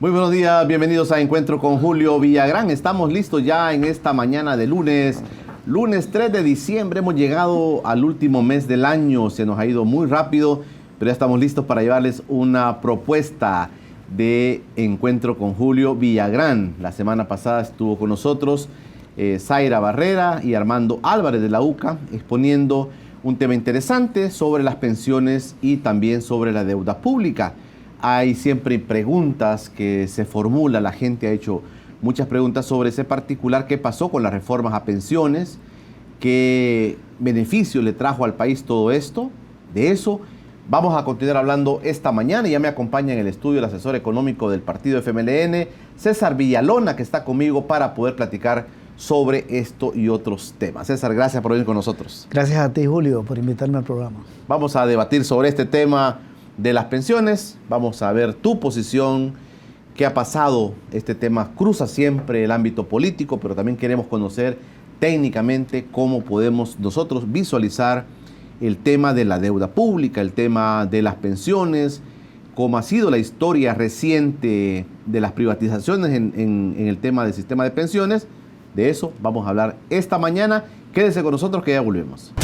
Muy buenos días, bienvenidos a Encuentro con Julio Villagrán. Estamos listos ya en esta mañana de lunes 3 de diciembre. Hemos llegado al último mes del año, se nos ha ido muy rápido, pero ya estamos listos para llevarles una propuesta de Encuentro con Julio Villagrán. La semana pasada estuvo con nosotros Zaira Barrera y Armando Álvarez de la UCA, exponiendo un tema interesante sobre las pensiones y también sobre la deuda pública. Hay siempre preguntas que se formulan, la gente ha hecho muchas preguntas sobre ese particular, qué pasó con las reformas a pensiones, qué beneficio le trajo al país todo esto. De eso vamos a continuar hablando esta mañana. Ya me acompaña en el estudio el asesor económico del partido FMLN, César Villalona, que está conmigo para poder platicar sobre esto y otros temas. César, gracias por venir con nosotros. Gracias a ti, Julio, por invitarme al programa. Vamos a debatir sobre este tema de las pensiones. Vamos a ver tu posición, qué ha pasado. Este tema cruza siempre el ámbito político, pero también queremos conocer técnicamente cómo podemos nosotros visualizar el tema de la deuda pública, el tema de las pensiones, cómo ha sido la historia reciente de las privatizaciones en el tema del sistema de pensiones. De eso vamos a hablar esta mañana. Quédese con nosotros que ya volvemos.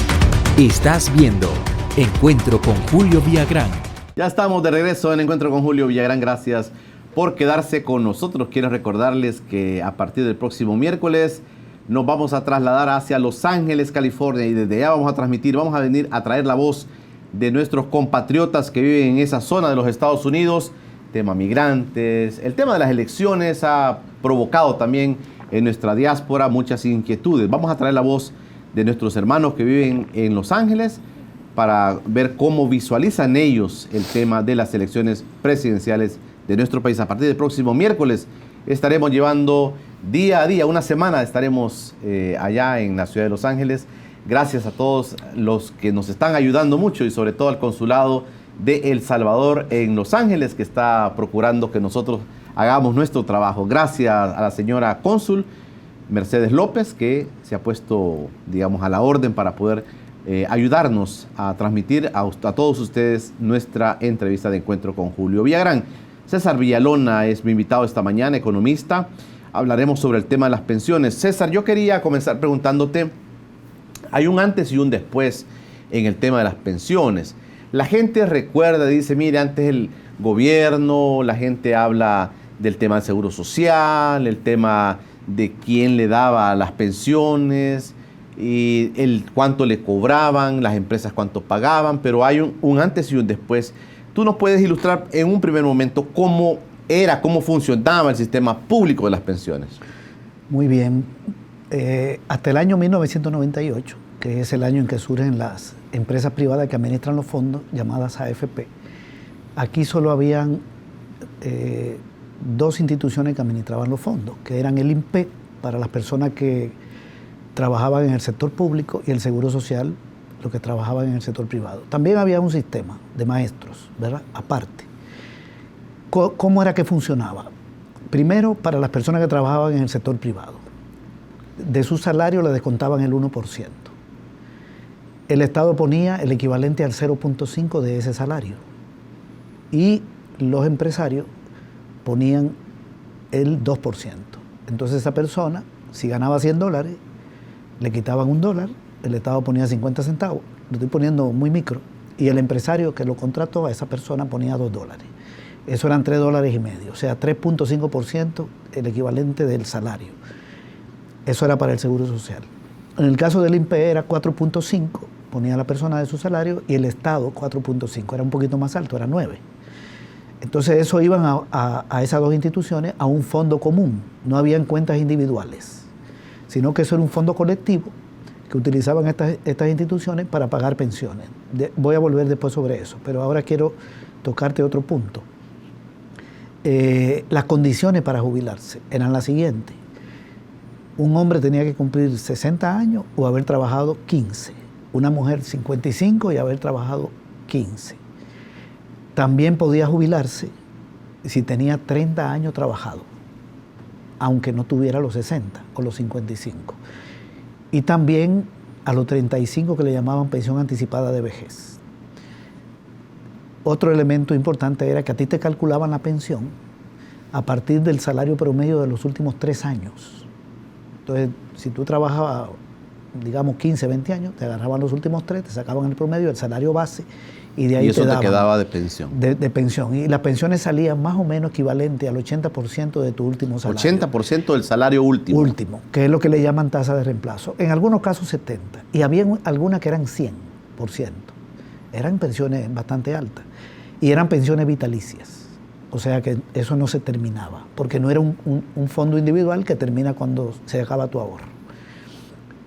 Estás viendo Encuentro con Julio Villagrán. Ya estamos de regreso en Encuentro con Julio Villagrán. Gracias por quedarse con nosotros. Quiero recordarles que a partir del próximo miércoles nos vamos a trasladar hacia Los Ángeles, California, y desde allá vamos a transmitir, vamos a venir a traer la voz de nuestros compatriotas que viven en esa zona de los Estados Unidos. Tema migrantes, el tema de las elecciones ha provocado también en nuestra diáspora muchas inquietudes. Vamos a traer la voz de nuestros hermanos que viven en Los Ángeles para ver cómo visualizan ellos el tema de las elecciones presidenciales de nuestro país. A partir del próximo miércoles estaremos llevando día a día, una semana estaremos allá en la ciudad de Los Ángeles. Gracias a todos los que nos están ayudando mucho y sobre todo al consulado de El Salvador en Los Ángeles, que está procurando que nosotros hagamos nuestro trabajo. Gracias a la señora cónsul Mercedes López, que se ha puesto, digamos, a la orden para poder ayudarnos a transmitir a todos ustedes nuestra entrevista de Encuentro con Julio Villagrán. César Villalona es mi invitado esta mañana, economista. Hablaremos sobre el tema de las pensiones. César, yo quería comenzar preguntándote, hay un antes y un después en el tema de las pensiones. La gente recuerda, dice, mire, antes el gobierno, la gente habla del tema del seguro social, el tema de quién le daba las pensiones, y el cuánto le cobraban, las empresas cuánto pagaban, pero hay un antes y un después. ¿Tú nos puedes ilustrar en un primer momento cómo funcionaba el sistema público de las pensiones? Muy bien. Hasta el año 1998, que es el año en que surgen las empresas privadas que administran los fondos, llamadas AFP, aquí solo habían dos instituciones que administraban los fondos, que eran el INPE para las personas que trabajaban en el sector público y el Seguro Social, los que trabajaban en el sector privado. También había un sistema de maestros, ¿verdad? Aparte. ¿Cómo era que funcionaba? Primero, para las personas que trabajaban en el sector privado, de su salario le descontaban el 1%. El Estado ponía el equivalente al 0.5% de ese salario. Y los empresarios ponían el 2%. Entonces esa persona, si ganaba $100, le quitaban $1, el Estado ponía 50 centavos, lo estoy poniendo muy micro, y el empresario que lo contrató a esa persona ponía $2. Eso eran $3.50, o sea, 3.5%, el equivalente del salario. Eso era para el Seguro Social. En el caso del INPE era 4.5, ponía la persona de su salario, y el Estado 4.5, era un poquito más alto, era 9. Entonces eso iban a esas dos instituciones a un fondo común, no habían cuentas individuales, sino que eso era un fondo colectivo que utilizaban estas instituciones para pagar pensiones. Voy a volver después sobre eso, pero ahora quiero tocarte otro punto. Las condiciones para jubilarse eran las siguientes. Un hombre tenía que cumplir 60 años o haber trabajado 15. Una mujer 55 y haber trabajado 15. También podía jubilarse si tenía 30 años trabajado, aunque no tuviera los 60 o los 55. Y también a los 35, que le llamaban pensión anticipada de vejez. Otro elemento importante era que a ti te calculaban la pensión a partir del salario promedio de los últimos 3 años. Entonces, si tú trabajabas, digamos, 15, 20 años, te agarraban los últimos 3, te sacaban el promedio del salario base y de ahí y eso te daban quedaba de pensión. De pensión. Y las pensiones salían más o menos equivalente al 80% de tu último salario. 80% del salario último. Último, que es lo que le llaman tasa de reemplazo. En algunos casos 70%. Y había algunas que eran 100%. Eran pensiones bastante altas. Y eran pensiones vitalicias. O sea que eso no se terminaba, porque no era un fondo individual que termina cuando se acaba tu ahorro.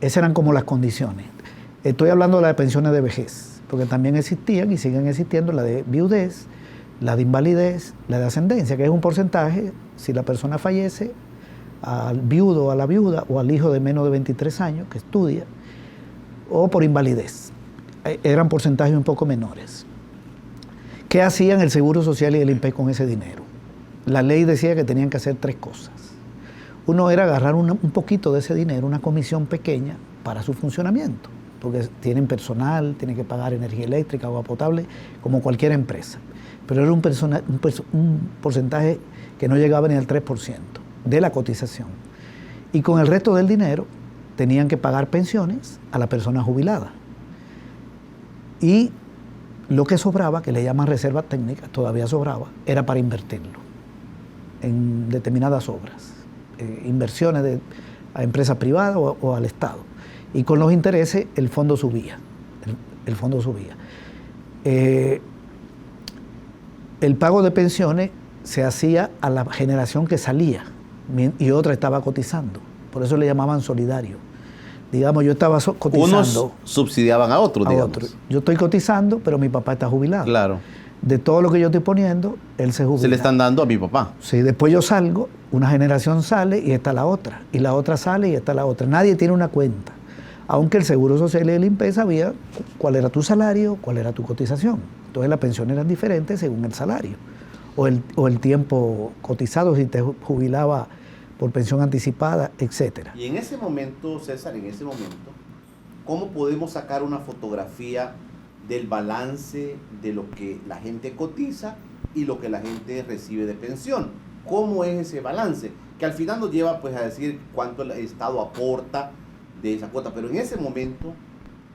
Esas eran como las condiciones. Estoy hablando de las pensiones de vejez, porque también existían y siguen existiendo la de viudez, la de invalidez, la de ascendencia, que es un porcentaje, si la persona fallece, al viudo o a la viuda o al hijo de menos de 23 años que estudia, o por invalidez. Eran porcentajes un poco menores. ¿Qué hacían el Seguro Social y el INPE con ese dinero? La ley decía que tenían que hacer 3 cosas. Uno era agarrar un poquito de ese dinero, una comisión pequeña para su funcionamiento, porque tienen personal, tienen que pagar energía eléctrica, agua potable, como cualquier empresa. Pero era un porcentaje que no llegaba ni al 3% de la cotización. Y con el resto del dinero tenían que pagar pensiones a la persona jubilada. Y lo que sobraba, que le llaman reserva técnica, todavía sobraba, era para invertirlo en determinadas obras, inversiones a empresas privadas o al Estado. Y con los intereses el fondo subía. El fondo subía. El pago de pensiones se hacía a la generación que salía y otra estaba cotizando. Por eso le llamaban solidario. Digamos, yo estaba cotizando. Unos subsidiaban a otros, digamos. Yo estoy cotizando, pero mi papá está jubilado. Claro. De todo lo que yo estoy poniendo, él se jubila. Se le están dando a mi papá. Sí, después yo salgo, una generación sale y está la otra. Y la otra sale y está la otra. Nadie tiene una cuenta. Aunque el Seguro Social y el INPE sabía cuál era tu salario, cuál era tu cotización. Entonces las pensiones eran diferentes según el salario. O el tiempo cotizado, si te jubilaba por pensión anticipada, etcétera. Y en ese momento, César, ¿cómo podemos sacar una fotografía del balance de lo que la gente cotiza y lo que la gente recibe de pensión? ¿Cómo es ese balance? Que al final nos lleva pues a decir cuánto el Estado aporta de esa cuota, pero en ese momento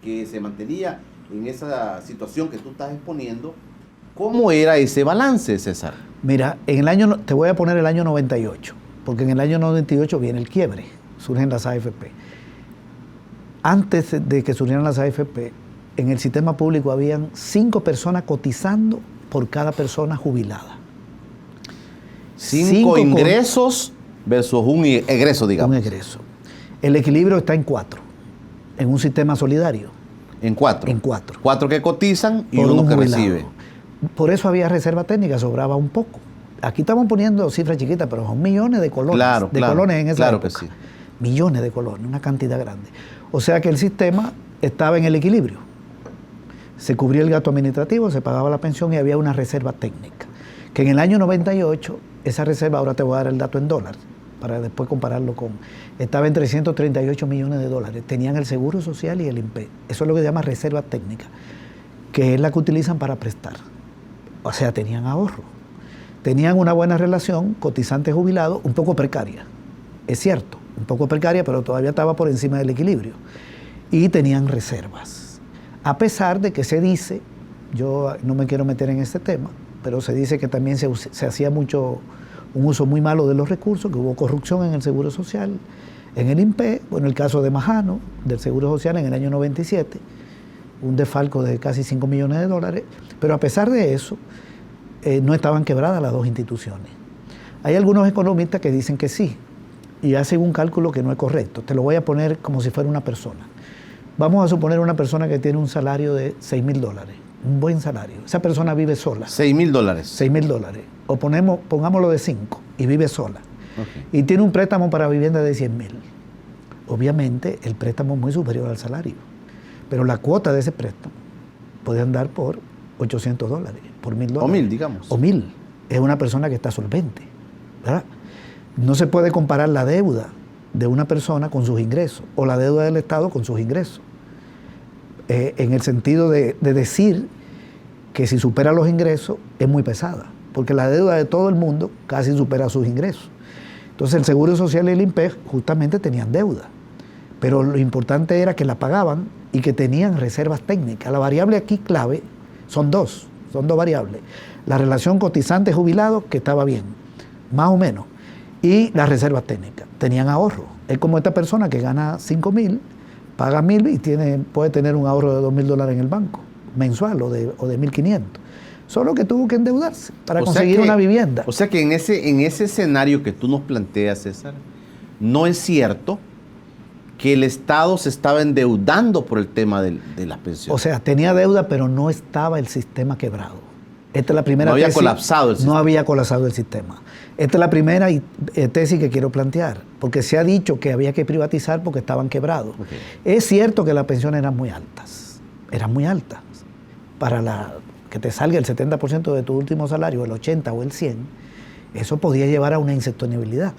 que se mantenía en esa situación que tú estás exponiendo, ¿cómo era ese balance, César? Mira, te voy a poner el año 98. Porque en el año 98 viene el quiebre, surgen las AFP. Antes de que surgieran las AFP, en el sistema público habían 5 personas cotizando por cada persona jubilada. 5 ingresos versus un egreso, digamos. Un egreso. El equilibrio está en 4, en un sistema solidario. ¿En 4? En 4. 4 que cotizan y por uno que jubilado. recibe. Por eso había reserva técnica, sobraba un poco. Aquí estamos poniendo cifras chiquitas, pero son millones de colones. Claro, colones en esa época. Que sí. Millones de colones, una cantidad grande. O sea que el sistema estaba en el equilibrio. Se cubría el gasto administrativo, se pagaba la pensión y había una reserva técnica. Que en el año 98, esa reserva, ahora te voy a dar el dato en dólares, para después compararlo con... Estaba en 338 millones de dólares. Tenían el Seguro Social y el INPE. Eso es lo que se llama reserva técnica, que es la que utilizan para prestar. O sea, tenían ahorro. Tenían una buena relación, cotizante-jubilado, un poco precaria. Es cierto, un poco precaria, pero todavía estaba por encima del equilibrio. Y tenían reservas. A pesar de que se dice, yo no me quiero meter en este tema, pero se dice que también se hacía un uso muy malo de los recursos, que hubo corrupción en el Seguro Social, en el INPE, o en el caso de Majano, del Seguro Social en el año 97, un desfalco de casi 5 millones de dólares, pero a pesar de eso, no estaban quebradas las 2 instituciones. Hay algunos economistas que dicen que sí, y hacen un cálculo que no es correcto. Te lo voy a poner como si fuera una persona. Vamos a suponer una persona que tiene un salario de $6,000, un buen salario. Esa persona vive sola. $6,000. $6,000. O pongámoslo de 5 y vive sola. Okay. Y tiene un préstamo para vivienda de $100,000. Obviamente el préstamo es muy superior al salario, pero la cuota de ese préstamo puede andar por $800, por $1,000. O 1,000, digamos. O 1,000. Es una persona que está solvente, ¿verdad? No se puede comparar la deuda de una persona con sus ingresos o la deuda del Estado con sus ingresos. En el sentido de decir que si supera los ingresos es muy pesada. porque la deuda de todo el mundo casi supera sus ingresos. Entonces el Seguro Social y el INPEC justamente tenían deuda, pero lo importante era que la pagaban y que tenían reservas técnicas. La variable aquí clave son dos variables. La relación cotizante-jubilado, que estaba bien, más o menos, y las reservas técnicas, tenían ahorro. Es como esta persona que gana 5,000, paga 1,000 y puede tener un ahorro de $2,000 en el banco, mensual o de 1,500. Solo que tuvo que endeudarse para conseguir una vivienda. O sea que en ese escenario que tú nos planteas, César, no es cierto que el Estado se estaba endeudando por el tema de las pensiones. O sea, tenía deuda, pero no estaba el sistema quebrado. Esta es la primera no había tesis. colapsado el sistema. No había colapsado el sistema. Esta es la primera tesis que quiero plantear, porque se ha dicho que había que privatizar porque estaban quebrados. Okay. Es cierto que las pensiones eran muy altas. Para que te salga el 70% de tu último salario, el 80 o el 100, eso podía llevar a una insostenibilidad.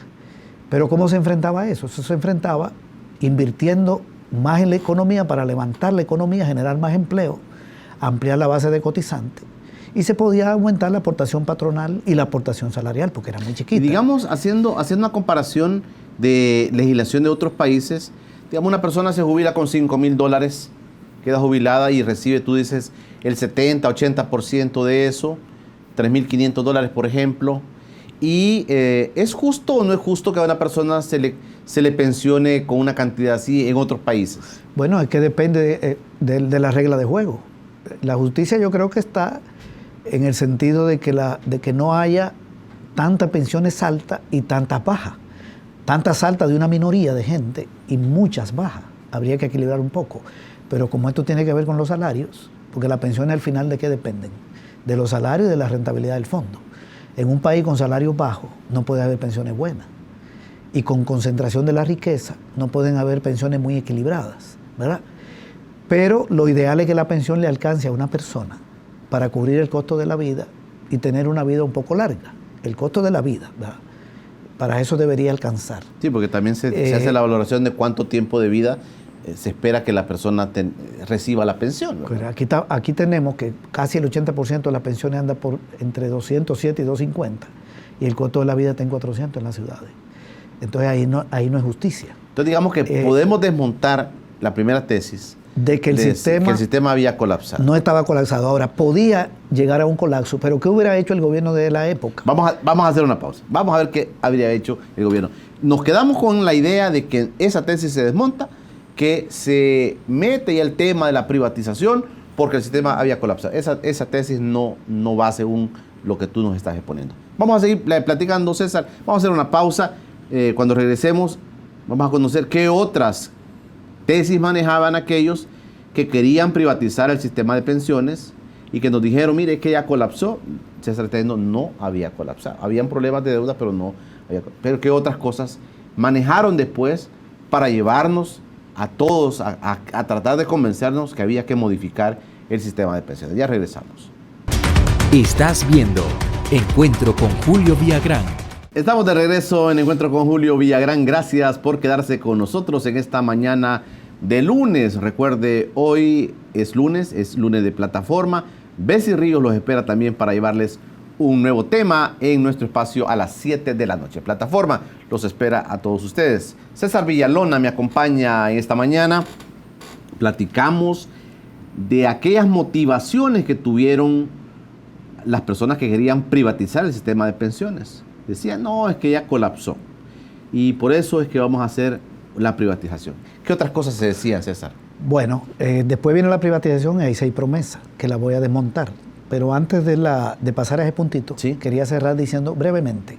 Pero ¿cómo se enfrentaba a eso? Eso se enfrentaba invirtiendo más en la economía para levantar la economía, generar más empleo, ampliar la base de cotizantes, y se podía aumentar la aportación patronal y la aportación salarial, porque era muy chiquita. Y digamos, haciendo una comparación de legislación de otros países, digamos, una persona se jubila con $5,000, queda jubilada y recibe, tú dices, el 70, 80% de eso, $3,500, por ejemplo. ¿Y es justo o no es justo que a una persona se le pensione con una cantidad así en otros países? Bueno, es que depende de la regla de juego. La justicia yo creo que está en el sentido de que no haya tantas pensiones altas y tantas bajas. Tantas altas de una minoría de gente y muchas bajas. Habría que equilibrar un poco. Pero como esto tiene que ver con los salarios, porque las pensiones al final ¿de qué dependen? De los salarios y de la rentabilidad del fondo. En un país con salarios bajos no puede haber pensiones buenas. Y con concentración de la riqueza no pueden haber pensiones muy equilibradas, ¿verdad? Pero lo ideal es que la pensión le alcance a una persona para cubrir el costo de la vida y tener una vida un poco larga. El costo de la vida, ¿verdad? Para eso debería alcanzar. Sí, porque también se hace la valoración de cuánto tiempo de vida se espera que la persona reciba la pensión, ¿verdad? Aquí tenemos que casi el 80% de las pensiones anda por entre 207 y 250 y el costo de la vida está en 400 en las ciudades. Entonces ahí no es justicia. Entonces digamos que podemos desmontar la primera tesis de que el sistema había colapsado. No estaba colapsado. Ahora, podía llegar a un colapso, pero ¿qué hubiera hecho el gobierno de la época? Vamos a hacer una pausa. Vamos a ver qué habría hecho el gobierno. Nos quedamos con la idea de que esa tesis se desmonta, que se mete ya el tema de la privatización porque el sistema había colapsado. Esa tesis no va según lo que tú nos estás exponiendo. Vamos a seguir platicando, César. Vamos a hacer una pausa. Cuando regresemos, vamos a conocer qué otras tesis manejaban aquellos que querían privatizar el sistema de pensiones y que nos dijeron, mire, es que ya colapsó. César está diciendo, no había colapsado. Habían problemas de deuda, pero no había. Pero qué otras cosas manejaron después para llevarnos a todos a tratar de convencernos que había que modificar el sistema de pensiones. Ya regresamos. Estás viendo Encuentro con Julio Villagrán. Estamos de regreso en Encuentro con Julio Villagrán. Gracias por quedarse con nosotros en esta mañana de lunes. Recuerde, hoy es lunes de plataforma. Bessie Ríos los espera también para llevarles un nuevo tema en nuestro espacio a las 7 de la noche. Plataforma los espera a todos ustedes. César Villalona me acompaña en esta mañana. Platicamos de aquellas motivaciones que tuvieron las personas que querían privatizar el sistema de pensiones. Decían, no, es que ya colapsó. Y por eso es que vamos a hacer la privatización. ¿Qué otras cosas se decían, César? Bueno, después viene la privatización y ahí hay promesas que la voy a desmontar. Pero antes de pasar a ese puntito, ¿sí? Quería cerrar diciendo brevemente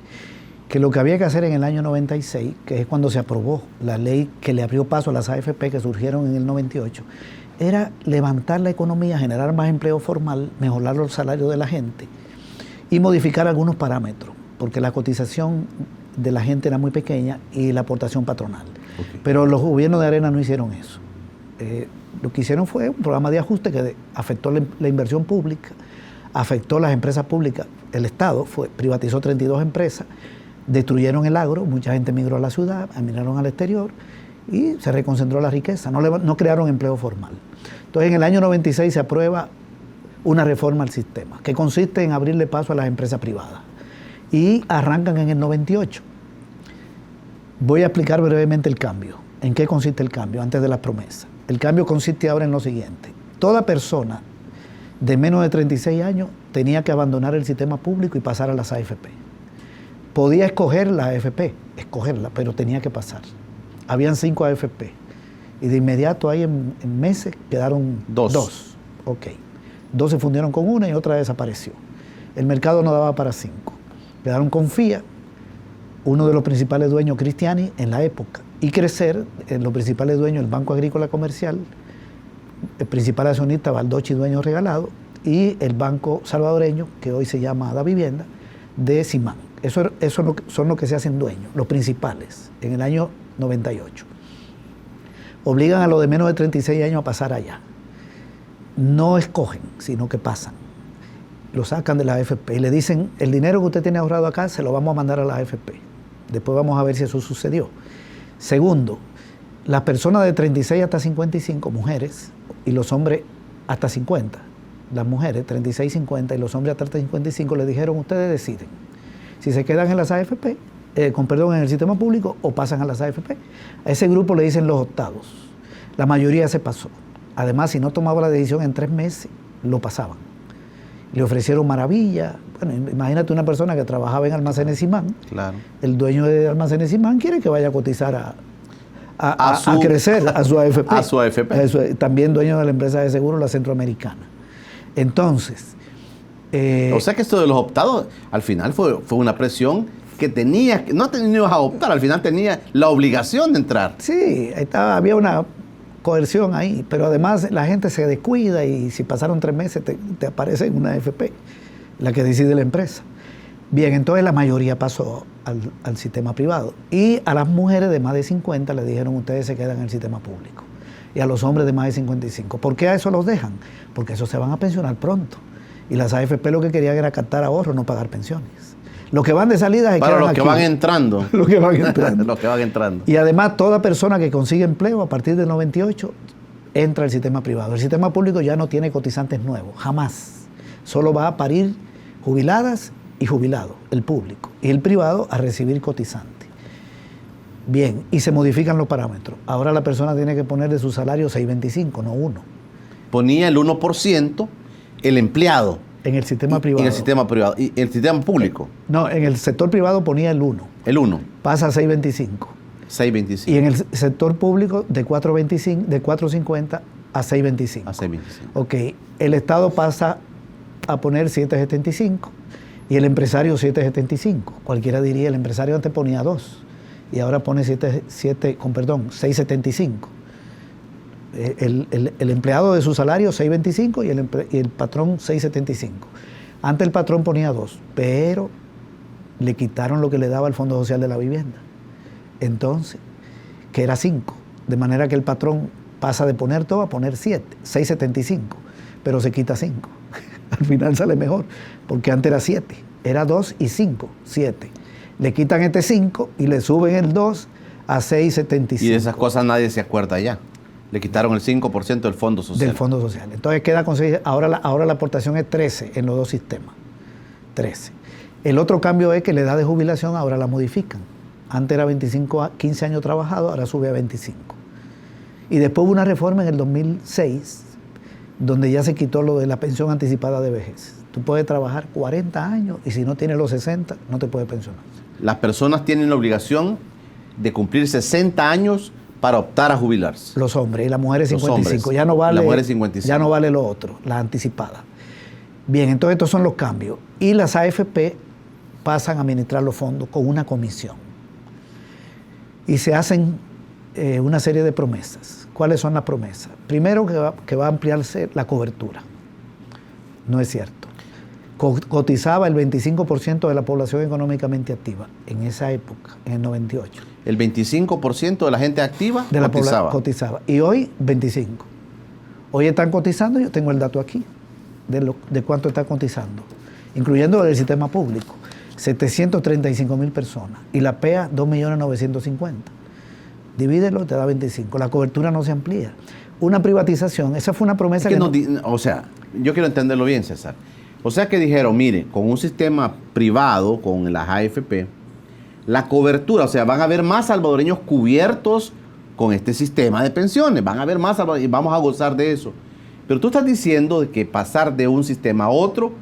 que lo que había que hacer en el año 96, que es cuando se aprobó la ley que le abrió paso a las AFP que surgieron en el 98, era levantar la economía, generar más empleo formal, mejorar los salarios de la gente y modificar algunos parámetros, porque la cotización de la gente era muy pequeña y la aportación patronal. Okay. Pero los gobiernos de Arena no hicieron eso. Lo que hicieron fue un programa de ajuste que afectó la inversión pública, afectó las empresas públicas. El Estado privatizó 32 empresas, destruyeron el agro, mucha gente migró a la ciudad, emigraron al exterior y se reconcentró la riqueza, no crearon empleo formal. Entonces en el año 96 se aprueba una reforma al sistema, que consiste en abrirle paso a las empresas privadas. Y arrancan en el 98. Voy a explicar brevemente el cambio. ¿En qué consiste el cambio antes de las promesas? El cambio consiste ahora en lo siguiente. Toda persona de menos de 36 años tenía que abandonar el sistema público y pasar a las AFP. Podía escoger la AFP, escogerla, pero tenía que pasar. Habían 5 AFP. Y de inmediato ahí en meses quedaron 2. Ok. 2 se fundieron con una y otra desapareció. El mercado no daba para 5. Quedaron con FIA, uno de los principales dueños, Cristiani, en la época. Y Crecer, los principales dueños, el Banco Agrícola Comercial, el principal accionista, Baldocchi, dueño regalado, y el Banco Salvadoreño, que hoy se llama Da Vivienda, de Simán. Eso son los que se hacen dueños, los principales, en el año 98. Obligan a los de menos de 36 años a pasar allá. No escogen, sino que pasan. Lo sacan de la AFP y le dicen, el dinero que usted tiene ahorrado acá se lo vamos a mandar a la AFP. Después vamos a ver si eso sucedió. Segundo, las personas de 36 hasta 55, mujeres, y los hombres hasta 50. Las mujeres, 36, 50, y los hombres hasta 55, le dijeron, ustedes deciden si se quedan en las AFP, en el sistema público, o pasan a las AFP. A ese grupo le dicen los optados. La mayoría se pasó. Además, si no tomaba la decisión en 3 meses, lo pasaban. Le ofrecieron maravilla. Bueno, imagínate una persona que trabajaba en Almacenes Simán. Claro. El dueño de Almacenes Simán quiere que vaya a cotizar a Crecer, a su AFP. A su AFP. También dueño de la empresa de seguros, la Centroamericana. Entonces... o sea que esto de los optados, al final fue una presión que no ibas a optar, al final tenía la obligación de entrar. Sí, había una coerción ahí, pero además la gente se descuida y si pasaron 3 meses te aparece en una AFP, la que decide la empresa. Bien, entonces la mayoría pasó al sistema privado y a las mujeres de más de 50 le dijeron ustedes se quedan en el sistema público y a los hombres de más de 55. ¿Por qué a eso los dejan? Porque esos se van a pensionar pronto y las AFP lo que querían era captar ahorros, no pagar pensiones. Los que van de salida se para quedan los aquí. que van entrando. Los que van entrando. Los que van entrando. Y además toda persona que consigue empleo a partir del 98 entra al sistema privado. El sistema público ya no tiene cotizantes nuevos, jamás. Solo va a parir jubiladas y jubilados, el público. Y el privado a recibir cotizantes. Bien, y se modifican los parámetros. Ahora la persona tiene que poner de su salario 6.25, no 1. Ponía el 1% el empleado. En el sistema privado. En el sistema privado. ¿Y el sistema público? No, en el sector privado ponía el 1. El 1. Pasa a 6.25. 6.25. Y en el sector público de 4.50 a 6.25. A 6.25. Ok, el Estado pasa a poner 7.75 y el empresario 7.75. Cualquiera diría, el empresario antes ponía 2 y ahora pone 6.75. El empleado de su salario 6.25 y el patrón 6.75. Antes el patrón ponía 2, pero le quitaron lo que le daba el Fondo Social de la Vivienda. Entonces, que era 5. De manera que el patrón pasa de poner todo a poner 6.75, pero se quita 5. Al final sale mejor, porque antes era 7. Era 2 y 5, 7. Le quitan este 5 y le suben el 2 a 6.75. Y de esas cosas nadie se acuerda ya. Le quitaron el 5% del Fondo Social. Del Fondo Social. Entonces queda con 6. Ahora la aportación es 13 en los dos sistemas. 13. El otro cambio es que la edad de jubilación ahora la modifican. Antes era 25 a 15 años trabajado, ahora sube a 25. Y después hubo una reforma en el 2006, donde ya se quitó lo de la pensión anticipada de vejez. Tú puedes trabajar 40 años y si no tienes los 60, no te puedes pensionar. Las personas tienen la obligación de cumplir 60 años para optar a jubilarse. Los hombres y las mujeres 55. Hombres, ya no vale, las mujeres 55. Ya no vale lo otro, la anticipada. Bien, entonces estos son los cambios. Y las AFP pasan a administrar los fondos con una comisión. Y se hacen una serie de promesas. ¿Cuáles son las promesas? Primero que va a ampliarse la cobertura. No es cierto. Cotizaba el 25% de la población económicamente activa en esa época, en el 98. El 25% de la gente activa de la cotizaba. Cotizaba. Y hoy, 25%. Hoy están cotizando, yo tengo el dato aquí, de cuánto están cotizando, incluyendo el sistema público, 735.000 personas. Y la PEA, 2.950.000. Divídelo, te da 25. La cobertura no se amplía. una privatización. Esa fue una promesa o sea, yo quiero entenderlo bien, César. O sea que dijeron, mire, con un sistema privado, con las AFP, la cobertura, o sea, van a haber más salvadoreños cubiertos con este sistema de pensiones, van a haber más y vamos a gozar de eso. Pero tú estás diciendo de que pasar de un sistema a otro,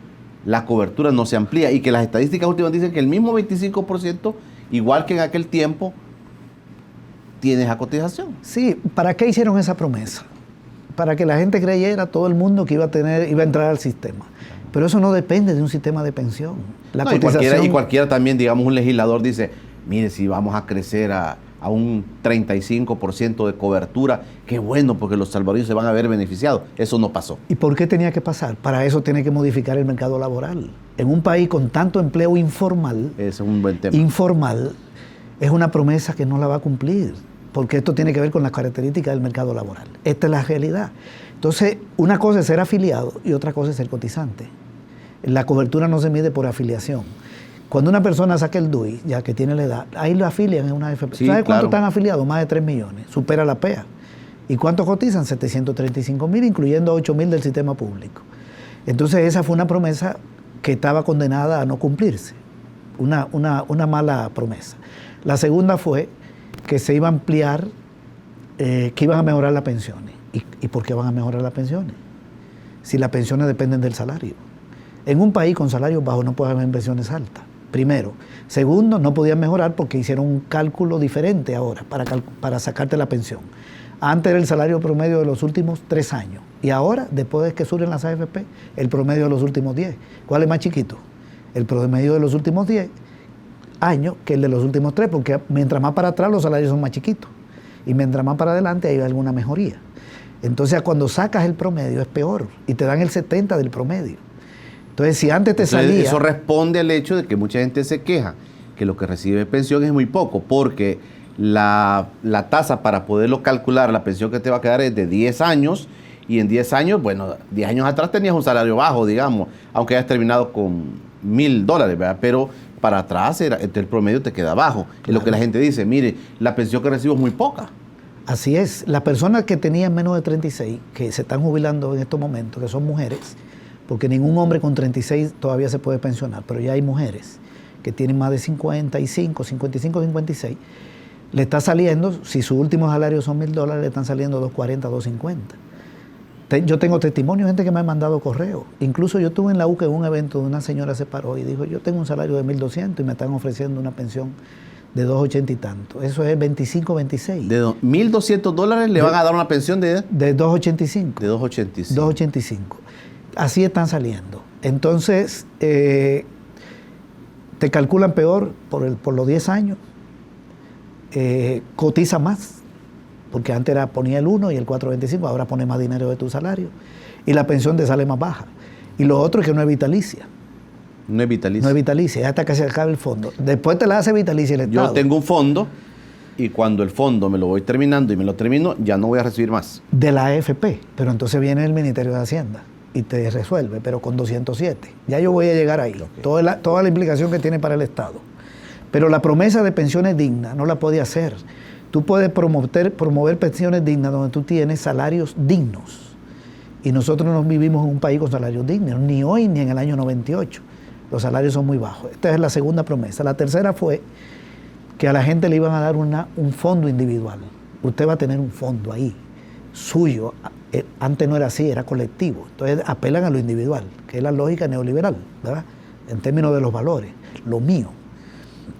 la cobertura no se amplía y que las estadísticas últimas dicen que el mismo 25%, igual que en aquel tiempo, tiene esa cotización. Sí, ¿para qué hicieron esa promesa? Para que la gente creyera, todo el mundo, que iba a entrar al sistema. Pero eso no depende de un sistema de pensión. La cotización... y cualquiera también, digamos, un legislador dice, mire, si vamos a crecer a un 35% de cobertura, qué bueno, porque los salvadoreños se van a ver beneficiados. Eso no pasó. ¿Y por qué tenía que pasar? Para eso tiene que modificar el mercado laboral. En un país con tanto empleo informal, ese es un buen tema. Informal, es una promesa que no la va a cumplir, porque esto tiene que ver con las características del mercado laboral. Esta es la realidad. Entonces, una cosa es ser afiliado y otra cosa es ser cotizante. La cobertura no se mide por afiliación. Cuando una persona saca el DUI, ya que tiene la edad, ahí lo afilian en una AFP. Sí, ¿Sabe cuánto claro. están afiliados? Más de 3 millones. Supera la PEA. ¿Y cuánto cotizan? 735,000, incluyendo 8,000 del sistema público. Entonces, esa fue una promesa que estaba condenada a no cumplirse. Una mala promesa. La segunda fue que se iba a ampliar, que iban a mejorar las pensiones. ¿Y por qué van a mejorar las pensiones? Si las pensiones dependen del salario. En un país con salarios bajos no puede haber pensiones altas, primero. Segundo, no podían mejorar porque hicieron un cálculo diferente ahora para sacarte la pensión. Antes era el salario promedio de los últimos 3 años. Y ahora, después de que suben las AFP, el promedio de los últimos 10. ¿Cuál es más chiquito? El promedio de los últimos 10 años que el de los últimos 3, porque mientras más para atrás los salarios son más chiquitos. Y mientras más para adelante hay alguna mejoría. Entonces, cuando sacas el promedio es peor y te dan el 70 del promedio. Entonces, si antes te salía... Eso responde al hecho de que mucha gente se queja que lo que recibe de pensión es muy poco, porque la tasa para poderlo calcular, la pensión que te va a quedar es de 10 años, y en 10 años, bueno, 10 años atrás tenías un salario bajo, digamos, aunque hayas terminado con $1,000, ¿verdad? Pero para atrás el promedio te queda bajo. Claro. Es lo que la gente dice, mire, la pensión que recibo es muy poca. Así es. Las personas que tenían menos de 36, que se están jubilando en estos momentos, que son mujeres, porque ningún hombre con 36 todavía se puede pensionar, pero ya hay mujeres que tienen más de 55, 56, le está saliendo, si su último salario son $1,000, le están saliendo $240, $250. Yo tengo testimonio, gente que me ha mandado correos. Incluso yo estuve en la UCA en un evento donde una señora se paró y dijo, yo tengo un salario de $1,200 y me están ofreciendo una pensión de $280 y tanto. Eso es 25, 26. De $1,200 le van a dar una pensión de 285. De 285. 285. Así están saliendo. Entonces, te calculan peor por los 10 años, cotiza más, porque antes ponía el 1 y el 425, ahora pone más dinero de tu salario, y la pensión te sale más baja. Y lo otro es que no es vitalicia. No es vitalicia. No es vitalicia, hasta que se acabe el fondo. Después te la hace vitalicia el Estado. Yo tengo un fondo, y cuando el fondo me lo voy terminando y me lo termino, ya no voy a recibir más. De la AFP, pero entonces viene el Ministerio de Hacienda y te resuelve, pero con 207. Ya yo voy a llegar ahí. Okay. Toda la implicación que tiene para el Estado. Pero la promesa de pensiones dignas no la puede hacer. Tú puedes promover pensiones dignas donde tú tienes salarios dignos. Y nosotros no vivimos en un país con salarios dignos, ni hoy ni en el año 98. Los salarios son muy bajos. Esta es la segunda promesa. La tercera fue que a la gente le iban a dar un fondo individual. Usted va a tener un fondo ahí, suyo. Antes no era así, era colectivo. Entonces apelan a lo individual, que es la lógica neoliberal, ¿verdad? En términos de los valores, lo mío.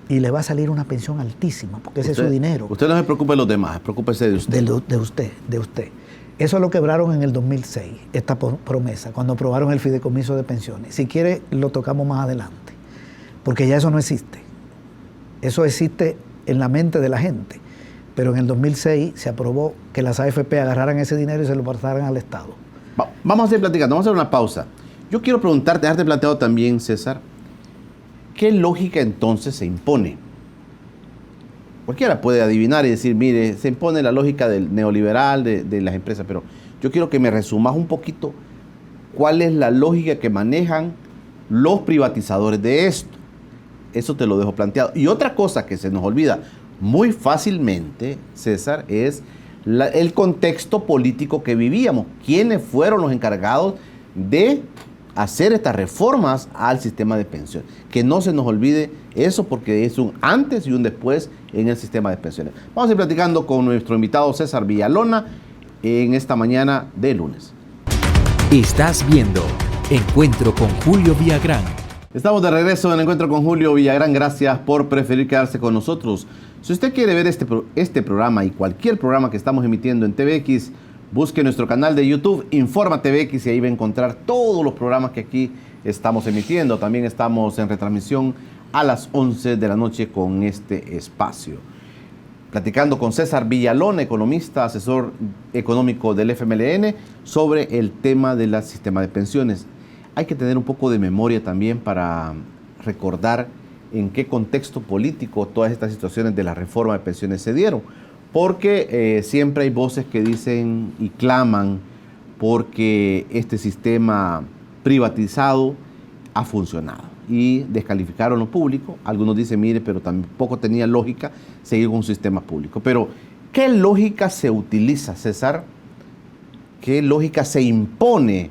Y le va a salir una pensión altísima, porque ese es su dinero. Usted no se preocupe de los demás, preocúpese de usted. De usted. Eso lo quebraron en el 2006, esta promesa, cuando aprobaron el fideicomiso de pensiones. Si quiere, lo tocamos más adelante, porque ya eso no existe. Eso existe en la mente de la gente. Pero en el 2006 se aprobó que las AFP agarraran ese dinero y se lo pasaran al Estado. Vamos a seguir platicando, vamos a hacer una pausa. Yo quiero preguntarte, dejarte planteado también, César, ¿qué lógica entonces se impone? Cualquiera puede adivinar y decir, mire, se impone la lógica del neoliberal, de las empresas, pero yo quiero que me resumas un poquito cuál es la lógica que manejan los privatizadores de esto. Eso te lo dejo planteado. Y otra cosa que se nos olvida muy fácilmente, César, es el contexto político que vivíamos. ¿Quiénes fueron los encargados de hacer estas reformas al sistema de pensiones? Que no se nos olvide eso, porque es un antes y un después en el sistema de pensiones. Vamos a ir platicando con nuestro invitado César Villalona en esta mañana de lunes. Estás viendo Encuentro con Julio Villagrán. Estamos de regreso en Encuentro con Julio Villagrán. Gracias por preferir quedarse con nosotros. Si usted quiere ver este programa y cualquier programa que estamos emitiendo en TVX, busque nuestro canal de YouTube, Informa TVX, y ahí va a encontrar todos los programas que aquí estamos emitiendo. También estamos en retransmisión a las 11 de la noche con este espacio. Platicando con César Villalona, economista, asesor económico del FMLN, sobre el tema del sistema de pensiones. Hay que tener un poco de memoria también para recordar en qué contexto político todas estas situaciones de la reforma de pensiones se dieron. Porque siempre hay voces que dicen y claman porque este sistema privatizado ha funcionado y descalificaron lo público. Algunos dicen, mire, pero tampoco tenía lógica seguir con un sistema público. Pero, ¿qué lógica se utiliza, César? ¿Qué lógica se impone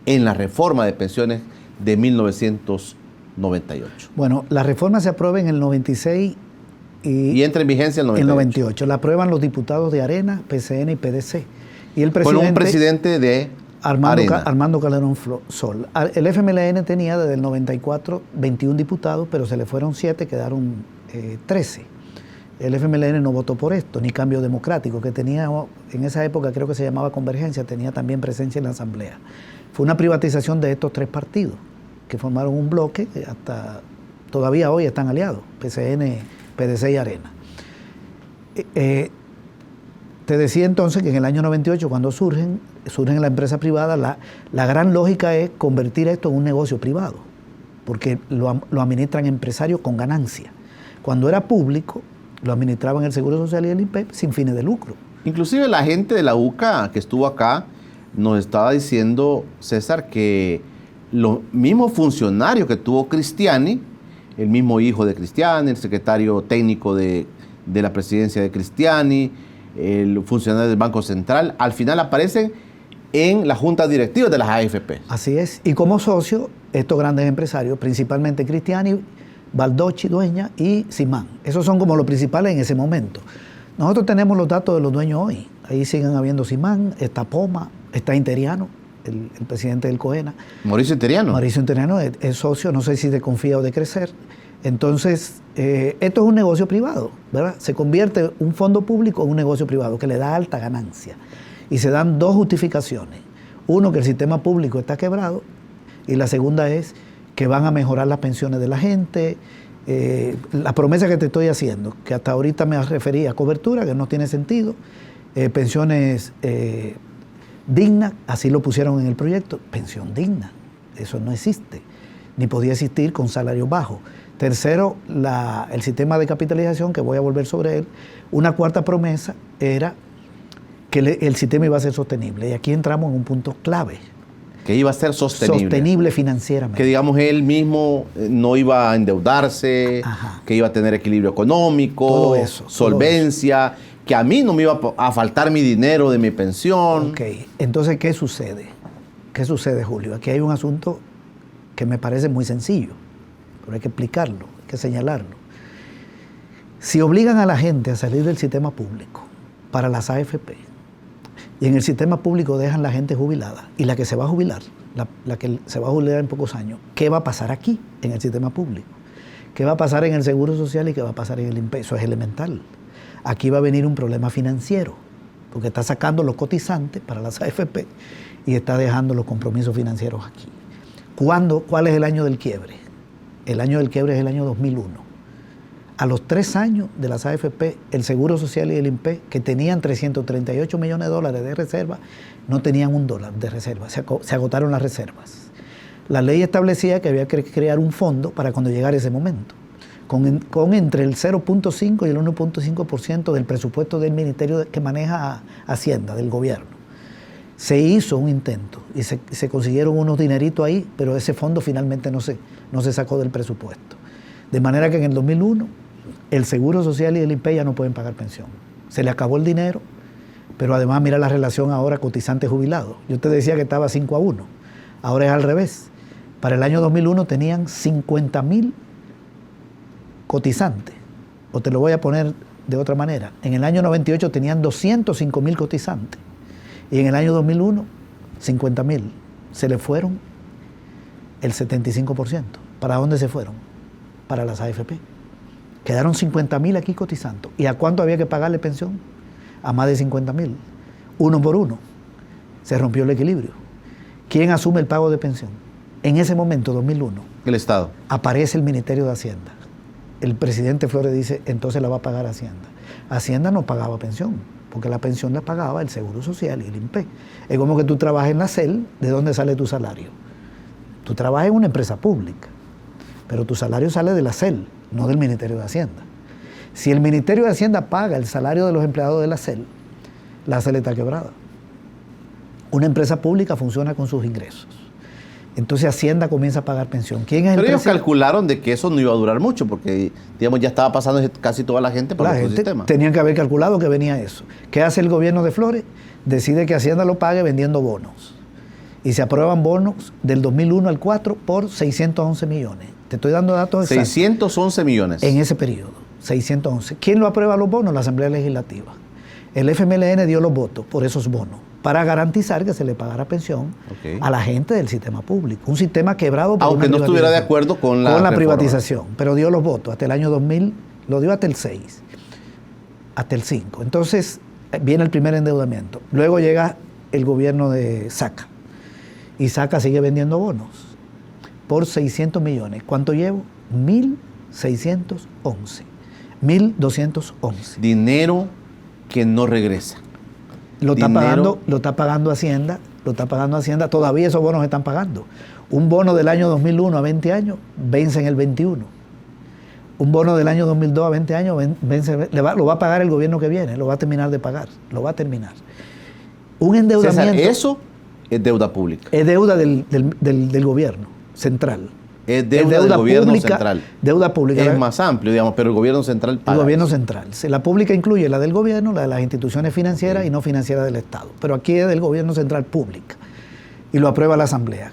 en la reforma de pensiones de 1998? Bueno, la reforma se aprueba en el 96 y entra en vigencia el 98. El 98. La aprueban los diputados de Arena, PCN y PDC. Y el presidente, con un presidente de Armando Calderón Sol. El FMLN tenía desde el 94 21 diputados, pero se le fueron 7, quedaron 13. El FMLN no votó por esto, ni Cambio Democrático, que tenía en esa época, creo que se llamaba Convergencia, tenía también presencia en la Asamblea. Fue una privatización de estos 3 partidos, que formaron un bloque que hasta todavía hoy están aliados, PCN, PDC y Arena. Te decía entonces que en el año 98, cuando surgen la empresa privada, la gran lógica es convertir esto en un negocio privado, porque lo administran empresarios con ganancia. Cuando era público, lo administraban el Seguro Social y el INPE sin fines de lucro. Inclusive la gente de la UCA que estuvo acá nos estaba diciendo, César, que los mismos funcionarios que tuvo Cristiani, el mismo hijo de Cristiani, el secretario técnico de la presidencia de Cristiani, el funcionario del Banco Central, al final aparecen en la junta directiva de las AFP. Así es. Y como socio, estos grandes empresarios, principalmente Cristiani, Baldocchi, dueña, y Simán. Esos son como los principales en ese momento. Nosotros tenemos los datos de los dueños hoy. Ahí siguen habiendo Simán, está Poma, está Interiano, el presidente del COENA. Mauricio Interiano. Mauricio Interiano es socio, no sé si de Confía o de Crecer. Entonces, esto es un negocio privado, ¿verdad? Se convierte un fondo público en un negocio privado que le da alta ganancia. Y se dan 2 justificaciones. Uno, que el sistema público está quebrado, y la segunda es que van a mejorar las pensiones de la gente. La promesa que te estoy haciendo, que hasta ahorita me refería a cobertura, que no tiene sentido, pensiones dignas, así lo pusieron en el proyecto, pensión digna, eso no existe, ni podía existir con salario bajo. Tercero, el sistema de capitalización, que voy a volver sobre él. Una cuarta promesa era que el sistema iba a ser sostenible, y aquí entramos en un punto clave. Que iba a ser sostenible. Sostenible financieramente. Que digamos él mismo no iba a endeudarse, Ajá, que iba a tener equilibrio económico, todo eso, solvencia, todo eso, que a mí no me iba a faltar mi dinero de mi pensión. Ok, entonces, ¿qué sucede? ¿Qué sucede, Julio? Aquí hay un asunto que me parece muy sencillo, pero hay que explicarlo, hay que señalarlo. Si obligan a la gente a salir del sistema público para las AFP, y en el sistema público dejan la gente jubilada, y la que se va a jubilar, la que se va a jubilar en pocos años, ¿qué va a pasar aquí en el sistema público? ¿Qué va a pasar en el Seguro Social y qué va a pasar en el INPE? Eso es elemental. Aquí va a venir un problema financiero, porque está sacando los cotizantes para las AFP y está dejando los compromisos financieros aquí. ¿Cuál es el año del quiebre? El año del quiebre es el año 2001. A los 3 años de las AFP, el Seguro Social y el INPE, que tenían 338 millones de dólares de reserva, no tenían $1 de reserva, se agotaron las reservas. La ley establecía que había que crear un fondo para cuando llegara ese momento, con entre el 0.5 y el 1.5% del presupuesto del ministerio que maneja Hacienda, del gobierno. Se hizo un intento y se consiguieron unos dineritos ahí, pero ese fondo finalmente no se sacó del presupuesto. De manera que en el 2001 el Seguro Social y el INPE ya no pueden pagar pensión. Se le acabó el dinero Pero además mira la relación ahora cotizante-jubilado. Yo te decía que estaba 5-1, ahora es al revés. Para el año 2001 tenían 50.000 cotizantes, o te lo voy a poner de otra manera. En el año 98 tenían 205.000 cotizantes, y en el año 2001, 50.000. Se le fueron el 75%. ¿Para dónde se fueron? Para las AFP. Quedaron 50.000 aquí cotizando. ¿Y a cuánto había que pagarle pensión? A más de 50.000. Uno por uno. Se rompió el equilibrio. ¿Quién asume el pago de pensión? En ese momento, 2001. El Estado. Aparece el Ministerio de Hacienda. El presidente Flores dice, entonces la va a pagar Hacienda. Hacienda no pagaba pensión, porque la pensión la pagaba el Seguro Social y el INPE. Es como que tú trabajas en la CEL, ¿de dónde sale tu salario? Tú trabajas en una empresa pública, pero tu salario sale de la CEL, no del Ministerio de Hacienda. Si el Ministerio de Hacienda paga el salario de los empleados de la CEL está quebrada. Una empresa pública funciona con sus ingresos. Entonces Hacienda comienza a pagar pensión. ¿Quién es Pero el ellos presidente? calcularon de que eso no iba a durar mucho, porque digamos ya estaba pasando casi toda la gente por el sistema. Tenían que haber calculado que venía eso. ¿Qué hace el gobierno de Flores? Decide que Hacienda lo pague vendiendo bonos. Y se aprueban bonos del 2001 al 4 por 611 millones. Te estoy dando datos exactos. 611 millones. En ese periodo, 611. ¿Quién lo aprueba los bonos? La Asamblea Legislativa. El FMLN dio los votos por esos bonos, para garantizar que se le pagara pensión a la gente del sistema público. Un sistema quebrado por aunque no estuviera de acuerdo con la privatización, pero dio los votos hasta el año 2000, lo dio hasta el 6, hasta el 5. Entonces viene el primer endeudamiento. Luego llega el gobierno de Saca, y Saca sigue vendiendo bonos por 600 millones. ¿Cuánto llevo? 1.611. 1.211. Dinero que no regresa. Lo está pagando Hacienda, todavía esos bonos están pagando. Un bono del año 2001 a 20 años vence en el 21. Un bono del año 2002 a 20 años lo va a pagar el gobierno que viene, lo va a terminar de pagar, lo va a terminar. Un endeudamiento. César, eso es deuda pública. Es deuda del gobierno central. Es deuda del gobierno pública, central. Deuda pública. Es más amplio, digamos, pero el gobierno central paga. El gobierno eso. central. La pública incluye la del gobierno, la de las instituciones financieras y no financieras del Estado. Pero aquí es del gobierno central pública. Y lo aprueba la Asamblea.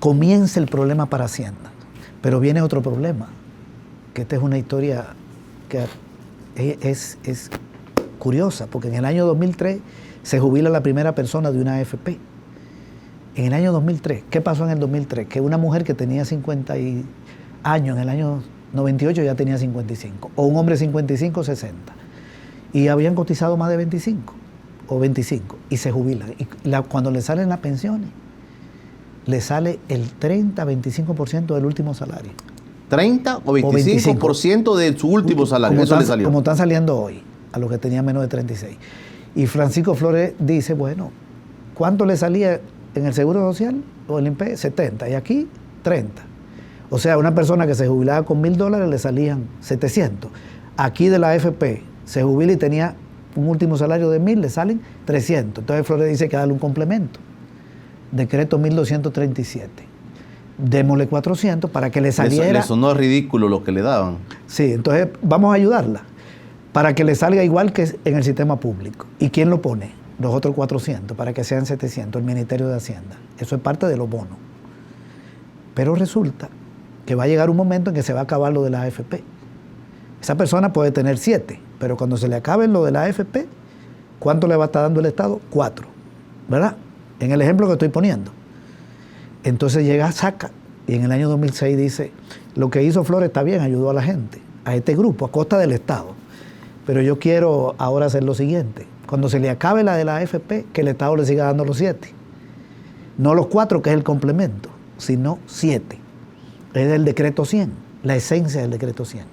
Comienza el problema para Hacienda. Pero viene otro problema. Que esta es una historia que es curiosa, porque en el año 2003 se jubila la primera persona de una AFP. En el año 2003, ¿qué pasó en el 2003? Que una mujer que tenía 50 años, en el año 98 ya tenía 55, o un hombre 55, 60, y habían cotizado más de 25 o 25, y se jubilan. Y cuando le salen las pensiones, le sale el 30-25% del último salario. 30 o 25% de su último salario, eso le salió. Como están saliendo hoy, a los que tenían menos de 36. Y Francisco Flores dice, bueno, ¿cuánto le salía en el Seguro Social o el INPE? 70, y aquí 30. O sea, una persona que se jubilaba con $1,000 le salían 700. Aquí de la AFP se jubila y tenía un último salario de 1.000, le salen 300. Entonces Flores dice que darle un complemento. Decreto 1237. Démosle 400 para que le saliera. Le sonó ridículo lo que le daban. Sí, entonces vamos a ayudarla para que le salga igual que en el sistema público. ¿Y quién lo pone? Los otros 400, para que sean 700, el Ministerio de Hacienda. Eso es parte de los bonos. Pero resulta que va a llegar un momento en que se va a acabar lo de la AFP. Esa persona puede tener 7, pero cuando se le acabe lo de la AFP, ¿cuánto le va a estar dando el Estado? 4, ¿verdad? En el ejemplo que estoy poniendo. Entonces llega Saca y en el año 2006 dice, lo que hizo Flores está bien, ayudó a la gente, a este grupo, a costa del Estado. Pero yo quiero ahora hacer lo siguiente. Cuando se le acabe la de la AFP, que el Estado le siga dando los 7. No los 4, que es el complemento, sino 7. Es del decreto 100, la esencia del decreto 100.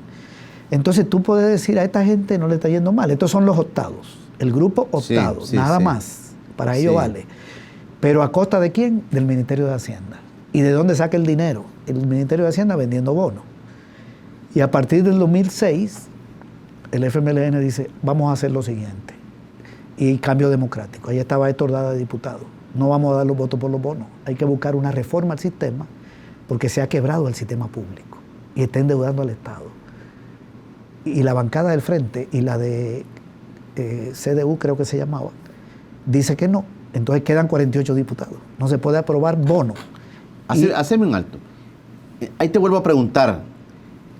Entonces tú puedes decir, a esta gente no le está yendo mal. Estos son los optados, el grupo optado, nada más. Para ello vale. Pero ¿a costa de quién? Del Ministerio de Hacienda. ¿Y de dónde saca el dinero? El Ministerio de Hacienda vendiendo bonos. Y a partir del 2006, el FMLN dice, vamos a hacer lo siguiente. Y cambio democrático. Ahí estaba Héctor Dada de diputado. No vamos a dar los votos por los bonos. Hay que buscar una reforma al sistema porque se ha quebrado el sistema público y está endeudando al Estado. Y la bancada del Frente y la de CDU, creo que se llamaba, dice que no. Entonces quedan 48 diputados. No se puede aprobar bono. Haceme un alto. Ahí te vuelvo a preguntar,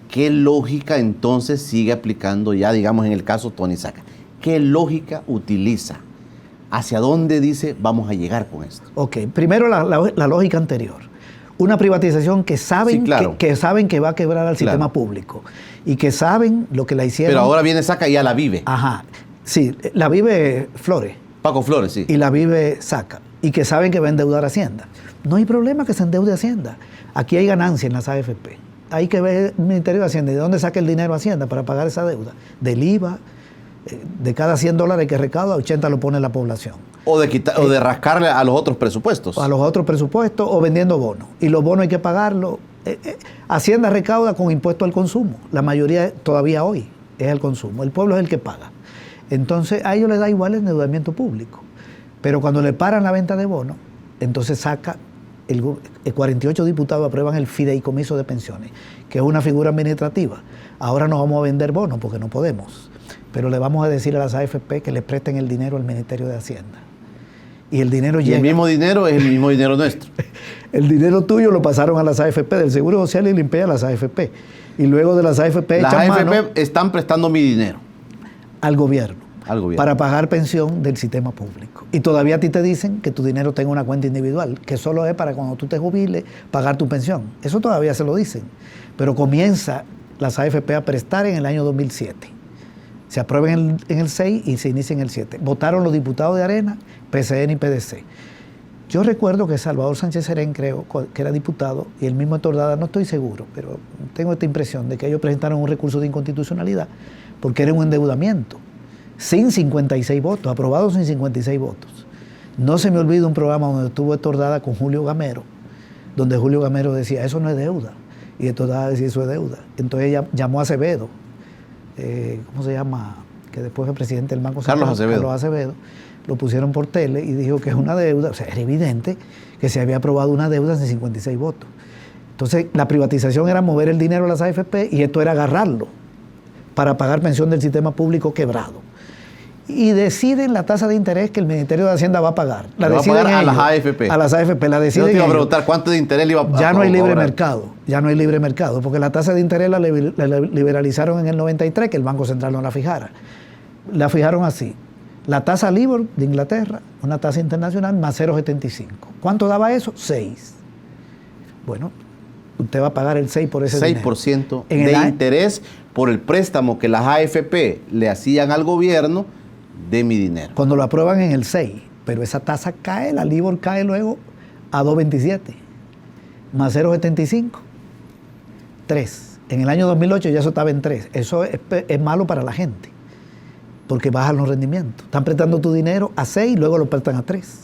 ¿qué lógica entonces sigue aplicando ya, digamos, en el caso Tony Saca? ¿Qué lógica utiliza? ¿Hacia dónde dice vamos a llegar con esto? Ok, primero la lógica anterior. Una privatización que saben, Sí, claro. que saben que va a quebrar al sistema Claro. público y que saben lo que la hicieron. Pero ahora viene Saca y ya la vive. Ajá, sí, la vive Flores Paco Flores, sí. y la vive Saca y que saben que va a endeudar Hacienda. No hay problema que se endeude Hacienda. Aquí hay ganancia en las AFP. Hay que ver el Ministerio de Hacienda y de dónde saca el dinero Hacienda para pagar esa deuda. Del IVA, de cada $100 que recauda, 80 lo pone la población. O de rascarle a los otros presupuestos. A los otros presupuestos o vendiendo bonos. Y los bonos hay que pagarlos. Hacienda recauda con impuesto al consumo. La mayoría todavía hoy es el consumo. El pueblo es el que paga. Entonces a ellos les da igual el endeudamiento público. Pero cuando le paran la venta de bonos, entonces saca, 48 diputados aprueban el fideicomiso de pensiones, que es una figura administrativa. Ahora no vamos a vender bonos porque no podemos. Pero le vamos a decir a las AFP que le presten el dinero al Ministerio de Hacienda. Y el dinero Y llega. el mismo dinero es el mismo dinero nuestro. El dinero tuyo lo pasaron a las AFP, del Seguro Social y limpié a las AFP. Y luego de las AFP Las echan AFP mano están prestando mi dinero al gobierno al gobierno. para pagar pensión del sistema público. Y todavía a ti te dicen que tu dinero tenga una cuenta individual, que solo es para cuando tú te jubiles pagar tu pensión. Eso todavía se lo dicen. Pero comienza las AFP a prestar en el año 2007. Se aprueba en el 6 y se inicia en el 7. Votaron los diputados de Arena, PCN y PDC. Yo recuerdo que Salvador Sánchez Serén, creo que era diputado, y el mismo Héctor Dada, no estoy seguro, pero tengo esta impresión de que ellos presentaron un recurso de inconstitucionalidad porque era un endeudamiento, sin 56 votos, aprobado sin 56 votos. No se me olvida un programa donde estuvo Héctor Dada con Julio Gamero, donde Julio Gamero decía, eso no es deuda, y Héctor Dada decía, eso es deuda. Entonces ella llamó a Acevedo, ¿cómo se llama? Que después fue presidente del Banco Central, Carlos Acevedo, lo pusieron por tele y dijo que es una deuda. O sea, era evidente que se había aprobado una deuda sin 56 votos. Entonces, la privatización era mover el dinero a las AFP y esto era agarrarlo para pagar pensión del sistema público quebrado. Y deciden la tasa de interés que el Ministerio de Hacienda va a pagar. La va a deciden pagar a ellos, las AFP. A las AFP, la deciden Yo te iba a ellos. preguntar cuánto de interés le iba a Ya no hay libre cobrar. mercado, ya no hay libre mercado, porque la tasa de interés la liberalizaron en el 93, que el Banco Central no la fijara. La fijaron así, la tasa LIBOR de Inglaterra, una tasa internacional, más 0,75. ¿Cuánto daba eso? 6. Bueno, usted va a pagar el 6 por ese 6% dinero. de interés por el préstamo que las AFP le hacían al gobierno de mi dinero. Cuando lo aprueban en el 6, pero esa tasa cae, la LIBOR cae luego a 2,27, más 0,75, 3. En el año 2008 ya eso estaba en 3. Eso es malo para la gente, porque bajan los rendimientos. Están prestando tu dinero a 6 y luego lo prestan a 3.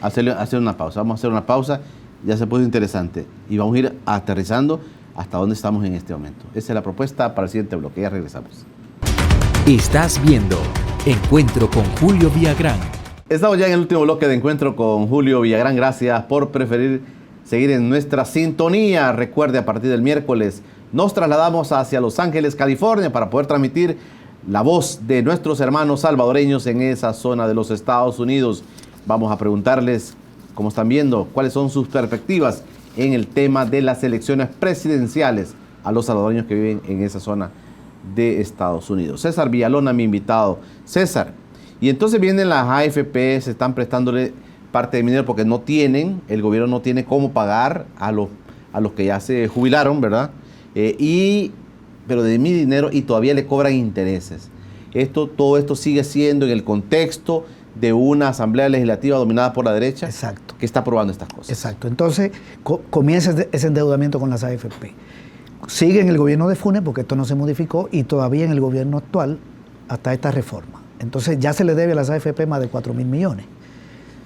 Hacer una pausa. Vamos a hacer una pausa. Ya se puso interesante. Y vamos a ir aterrizando hasta dónde estamos en este momento. Esa es la propuesta para el siguiente bloque. Ya regresamos. Estás viendo Encuentro con Julio Villagrán. Estamos ya en el último bloque de Encuentro con Julio Villagrán. Gracias por preferir seguir en nuestra sintonía. Recuerde, a partir del miércoles nos trasladamos hacia Los Ángeles, California, para poder transmitir la voz de nuestros hermanos salvadoreños en esa zona de los Estados Unidos. Vamos a preguntarles, como están viendo, cuáles son sus perspectivas en el tema de las elecciones presidenciales a los salvadoreños que viven en esa zona de Estados Unidos. César Villalona, mi invitado. César, y entonces vienen las AFP, se están prestándole parte de dinero porque no tienen, el gobierno no tiene cómo pagar a los que ya se jubilaron, ¿verdad? Pero de mi dinero, y todavía le cobran intereses. Todo esto sigue siendo en el contexto de una asamblea legislativa dominada por la derecha. Exacto. Que está aprobando estas cosas. Exacto. Entonces comienza ese endeudamiento con las AFP. Sigue en el gobierno de Funes, porque esto no se modificó, y todavía en el gobierno actual hasta esta reforma. Entonces ya se le debe a las AFP más de 4.000 millones.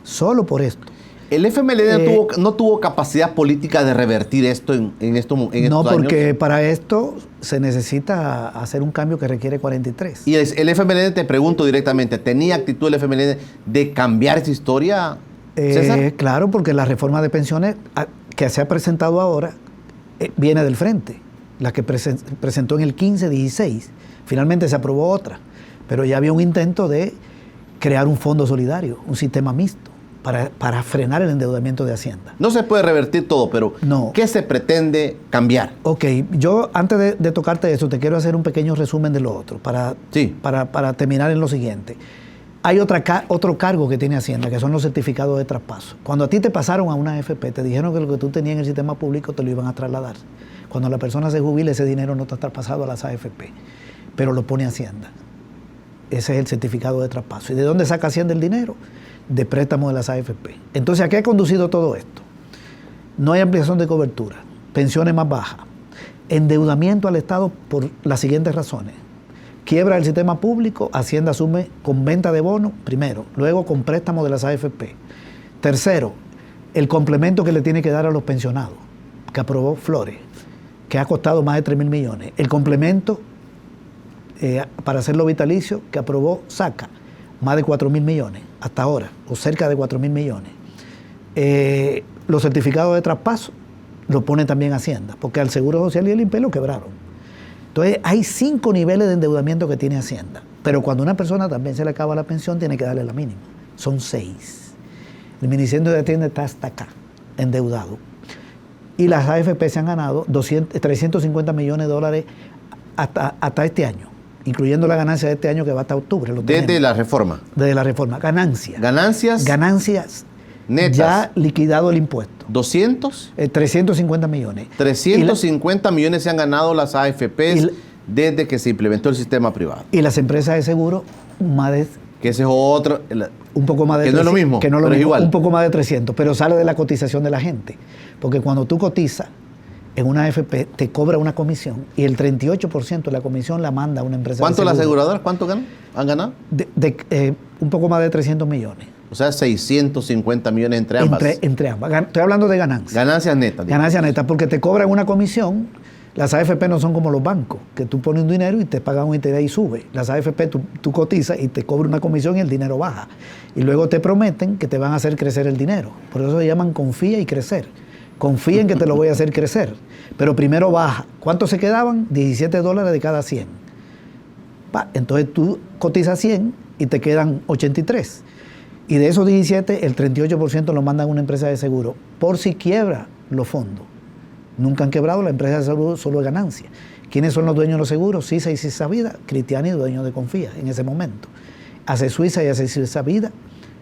Solo por esto. ¿El FMLN no tuvo capacidad política de revertir esto en estos años? No, porque para esto se necesita hacer un cambio que requiere 43. Y el FMLN, te pregunto directamente, ¿tenía actitud el FMLN de cambiar esa historia, César? Claro, porque la reforma de pensiones que se ha presentado ahora viene del frente. La que presentó en el 15-16. Finalmente se aprobó otra. Pero ya había un intento de crear un fondo solidario, un sistema mixto, para frenar el endeudamiento de Hacienda. No se puede revertir todo, pero no. ¿Qué se pretende cambiar? Ok, yo antes de tocarte eso, te quiero hacer un pequeño resumen de lo otro, para terminar en lo siguiente. Hay otro cargo que tiene Hacienda, que son los certificados de traspaso. Cuando a ti te pasaron a una AFP, te dijeron que lo que tú tenías en el sistema público te lo iban a trasladar. Cuando la persona se jubile, ese dinero no está traspasado a las AFP, pero lo pone Hacienda. Ese es el certificado de traspaso. ¿Y de dónde saca Hacienda el dinero? De préstamos de las AFP. Entonces, ¿a qué ha conducido todo esto? No hay ampliación de cobertura, pensiones más bajas, endeudamiento al Estado por las siguientes razones. Quiebra el sistema público, Hacienda asume con venta de bonos, primero, luego con préstamos de las AFP. Tercero, el complemento que le tiene que dar a los pensionados, que aprobó Flores, que ha costado más de 3.000 millones. El complemento para hacerlo vitalicio, que aprobó SACA, más de 4.000 millones hasta ahora, o cerca de 4.000 millones. Los certificados de traspaso lo pone también Hacienda, porque al Seguro Social y el INPE lo quebraron. Entonces, hay 5 niveles de endeudamiento que tiene Hacienda, pero cuando a una persona también se le acaba la pensión, tiene que darle la mínima. Son 6. El Ministerio de Hacienda está hasta acá, endeudado. Y las AFP se han ganado 350 millones de dólares hasta este año, incluyendo la ganancia de este año que va hasta octubre. Desde la reforma. Desde la reforma. Ganancias. Ganancias netas. Ya liquidado el impuesto. 350 millones. 350 millones se han ganado las AFPs desde que se implementó el sistema privado. Y las empresas de seguro, más de... Que ese es otro... Un poco más de que 300, no es lo mismo, que no es lo pero mismo, es igual. Un poco más de 300, pero sale de la cotización de la gente. Porque cuando tú cotizas en una AFP, te cobra una comisión y el 38% de la comisión la manda a una empresa. ¿Cuánto las aseguradoras? ¿Cuánto han ganado? Un poco más de 300 millones. O sea, 650 millones entre ambas. Entre ambas. Estoy hablando de ganancias. Ganancias netas. Ganancias netas, porque te cobran una comisión. Las AFP no son como los bancos, que tú pones un dinero y te pagan un interés y sube. Las AFP tú cotizas y te cobran una comisión y el dinero baja. Y luego te prometen que te van a hacer crecer el dinero. Por eso se llaman confía y crecer. Confía en que te lo voy a hacer crecer. Pero primero baja. ¿Cuánto se quedaban? $17 de cada 100. Entonces tú cotizas 100 y te quedan 83. Y de esos 17, el 38% lo mandan a una empresa de seguro. Por si quiebra los fondos. Nunca han quebrado, la empresa de seguro solo es ganancia. ¿Quiénes son los dueños de los seguros? Sisa y Sisa Vida, Cristiani, dueño de Confía en ese momento. Hace Suiza y hace Sisa Vida,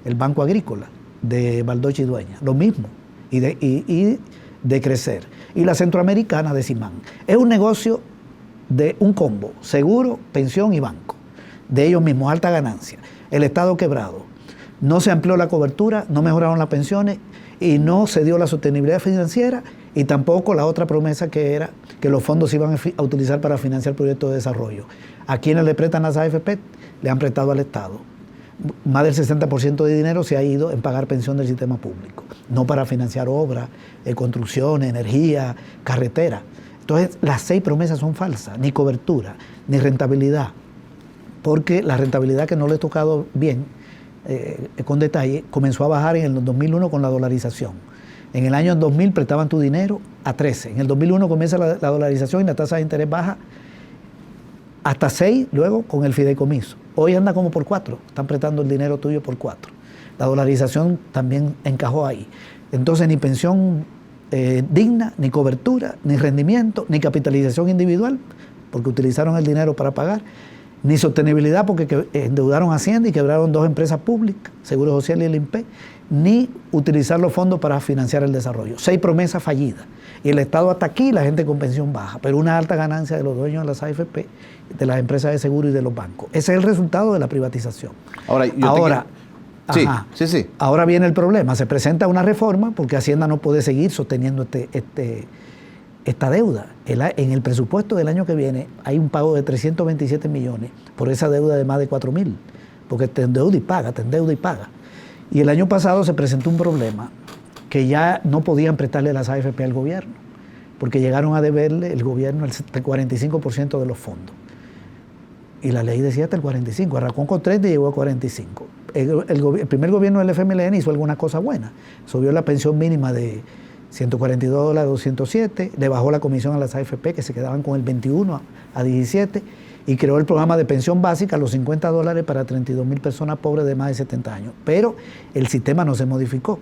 el Banco Agrícola de Baldoche y Dueña, lo mismo, y de Crecer. Y la Centroamericana de Simán. Es un negocio de un combo, seguro, pensión y banco, de ellos mismos, alta ganancia. El Estado quebrado. No se amplió la cobertura, no mejoraron las pensiones y no se dio la sostenibilidad financiera y tampoco la otra promesa que era que los fondos se iban a utilizar para financiar proyectos de desarrollo. ¿A quienes le prestan las AFP? Le han prestado al Estado. Más del 60% de dinero se ha ido en pagar pensión del sistema público, no para financiar obras, construcciones, energía, carretera. Entonces, las 6 promesas son falsas, ni cobertura, ni rentabilidad, porque la rentabilidad que no le ha tocado bien, con detalle, comenzó a bajar en el 2001 con la dolarización. En el año 2000 prestaban tu dinero a 13. En el 2001 comienza la dolarización y la tasa de interés baja hasta 6, luego con el fideicomiso. Hoy anda como por 4, están prestando el dinero tuyo por 4. La dolarización también encajó ahí. Entonces ni pensión digna, ni cobertura, ni rendimiento, ni capitalización individual, porque utilizaron el dinero para pagar, ni sostenibilidad porque endeudaron Hacienda y quebraron 2 empresas públicas, Seguro Social y el INPE, ni utilizar los fondos para financiar el desarrollo. 6 promesas fallidas. Y el Estado hasta aquí, la gente con pensión baja, pero una alta ganancia de los dueños de las AFP, de las empresas de seguro y de los bancos. Ese es el resultado de la privatización. Ahora viene el problema. Se presenta una reforma porque Hacienda no puede seguir sosteniendo esta deuda. En el presupuesto del año que viene hay un pago de 327 millones por esa deuda de más de 4.000, porque te endeuda y paga, te endeuda y paga. Y el año pasado se presentó un problema que ya no podían prestarle las AFP al gobierno, porque llegaron a deberle el gobierno el 45% de los fondos. Y la ley decía hasta el 45%, arrancó con 30 y llegó a 45%. El primer gobierno del FMLN hizo alguna cosa buena, subió la pensión mínima de $142 a $207, le bajó la comisión a las AFP que se quedaban con el 21 a 17 y creó el programa de pensión básica, los $50 para 32,000 personas pobres de más de 70 años. Pero el sistema no se modificó.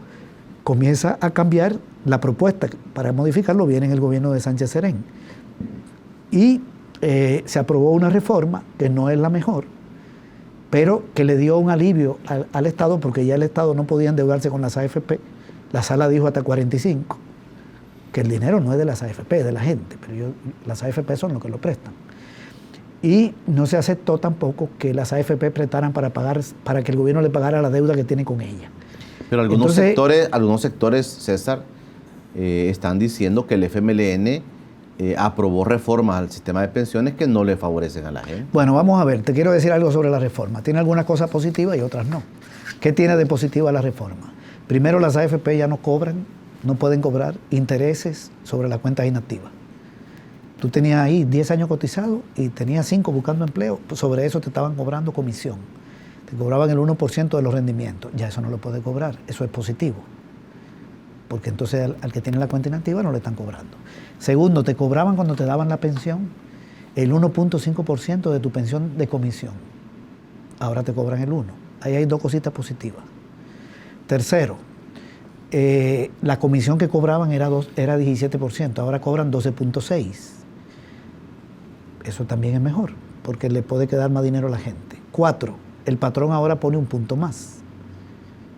Comienza a cambiar la propuesta para modificarlo, viene en el gobierno de Sánchez Serén. Y se aprobó una reforma que no es la mejor, pero que le dio un alivio al Estado, porque ya el Estado no podía endeudarse con las AFP. La sala dijo hasta 45, que el dinero no es de las AFP, es de la gente, pero las AFP son los que lo prestan. Y no se aceptó tampoco que las AFP prestaran para que el gobierno le pagara la deuda que tiene con ella. Pero algunos sectores, César, están diciendo que el FMLN aprobó reformas al sistema de pensiones que no le favorecen a la gente. Bueno, vamos a ver, te quiero decir algo sobre la reforma. Tiene algunas cosas positivas y otras no. ¿Qué tiene de positiva la reforma? Primero, las AFP ya no pueden cobrar intereses sobre las cuentas inactivas. Tú tenías ahí 10 años cotizados y tenías 5 buscando empleo, pues sobre eso te estaban cobrando comisión. Te cobraban el 1% de los rendimientos. Ya eso no lo puede cobrar, eso es positivo. Porque entonces al que tiene la cuenta inactiva no le están cobrando. Segundo, te cobraban cuando te daban la pensión el 1.5% de tu pensión de comisión. Ahora te cobran el 1%. Ahí hay 2 cositas positivas. Tercero, la comisión que cobraban era 17%, ahora cobran 12.6%. Eso también es mejor, porque le puede quedar más dinero a la gente. 4, el patrón ahora pone un punto más,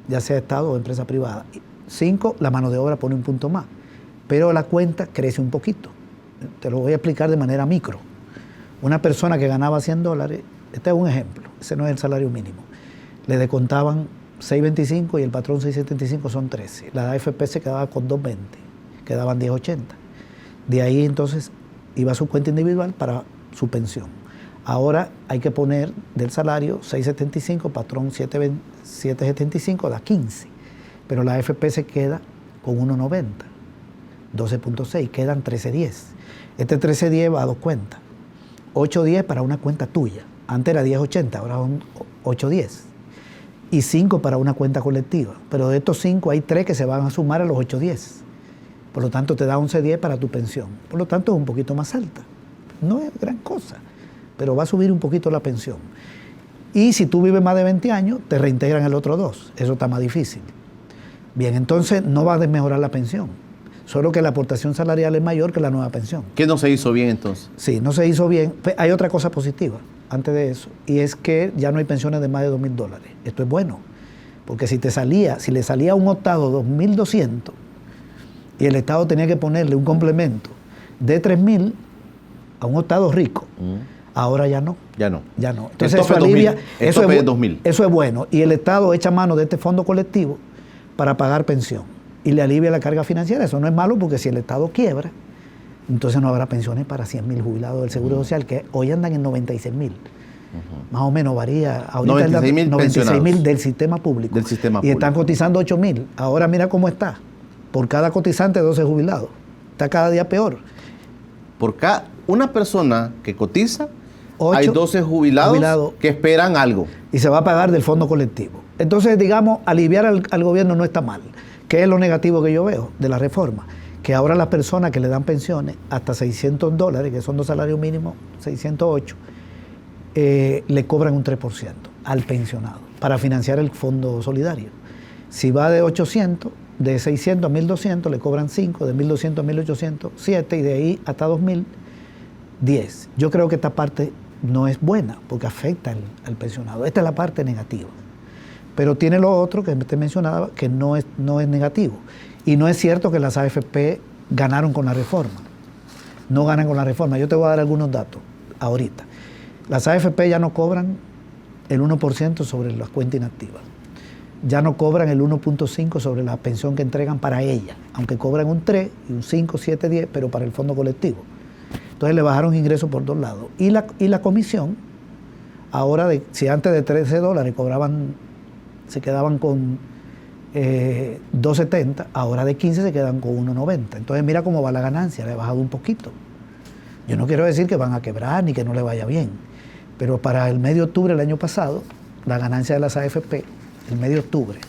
ya sea Estado o empresa privada. 5, la mano de obra pone un punto más, pero la cuenta crece un poquito. Te lo voy a explicar de manera micro. Una persona que ganaba $100, este es un ejemplo, ese no es el salario mínimo, le descontaban 6.25 y el patrón 6.75, son 13. La AFP se quedaba con 2.20, quedaban 10.80. De ahí entonces iba a su cuenta individual para su pensión. Ahora hay que poner del salario 6.75, patrón 7.75, da 15. Pero la AFP se queda con 1.90, 12.6, quedan 13.10. Este 13.10 va a 2 cuentas. 8.10 para una cuenta tuya. Antes era 10.80, ahora son 8.10. Y 5 para una cuenta colectiva. Pero de estos 5 hay 3 que se van a sumar a los 8.10. Por lo tanto, te da 11.10 para tu pensión. Por lo tanto, es un poquito más alta. No es gran cosa, pero va a subir un poquito la pensión. Y si tú vives más de 20 años, te reintegran el otro 2. Eso está más difícil. Bien, entonces no va a desmejorar la pensión. Solo que la aportación salarial es mayor que la nueva pensión. ¿Qué no se hizo bien entonces? Sí, no se hizo bien. Hay otra cosa positiva antes de eso, y es que ya no hay pensiones de más de $2.000. Esto es bueno, porque si le salía a un octavo 2.200 y el Estado tenía que ponerle un complemento de 3.000 a un octavo rico, ahora ya no. Ya no. Ya no. Entonces eso alivia. Eso es 2.000. Eso es bueno. Y el Estado echa mano de este fondo colectivo para pagar pensión y le alivia la carga financiera. Eso no es malo, porque si el Estado quiebra, entonces no habrá pensiones para 100.000 jubilados del Seguro Social, que hoy andan en 96.000. Más o menos varía. Ahorita 96.000 del sistema público. Del sistema y están cotizando 8.000. Ahora mira cómo está. Por cada cotizante, 12 jubilados. Está cada día peor. Por cada una persona que cotiza, hay 12 jubilados que esperan algo. Y se va a pagar del fondo colectivo. Entonces, digamos, aliviar al gobierno no está mal. ¿Qué es lo negativo que yo veo de la reforma? Que ahora las personas que le dan pensiones hasta $600, que son 2 salarios mínimos, 608, le cobran un 3% al pensionado para financiar el fondo solidario. Si va de 800, de 600 a 1.200, le cobran 5, de 1.200 a 1.800, 7, y de ahí hasta 2.000, 10. Yo creo que esta parte no es buena, porque afecta al pensionado. Esta es la parte negativa. Pero tiene lo otro que te mencionaba, que no es negativo. Y no es cierto que las AFP ganaron con la reforma. No ganan con la reforma. Yo te voy a dar algunos datos ahorita. Las AFP ya no cobran el 1% sobre las cuentas inactivas. Ya no cobran el 1.5% sobre la pensión que entregan para ella, aunque cobran un 3, y un 5, 7, 10, pero para el fondo colectivo. Entonces le bajaron ingresos por 2 lados. Y la comisión, ahora, si antes de $13 se quedaban con 2.70, ahora de 15 se quedan con 1.90. Entonces mira cómo va la ganancia, le ha bajado un poquito. Yo no quiero decir que van a quebrar ni que no le vaya bien, pero para el mes de octubre del año pasado, la ganancia de las AFP, el mes de octubre,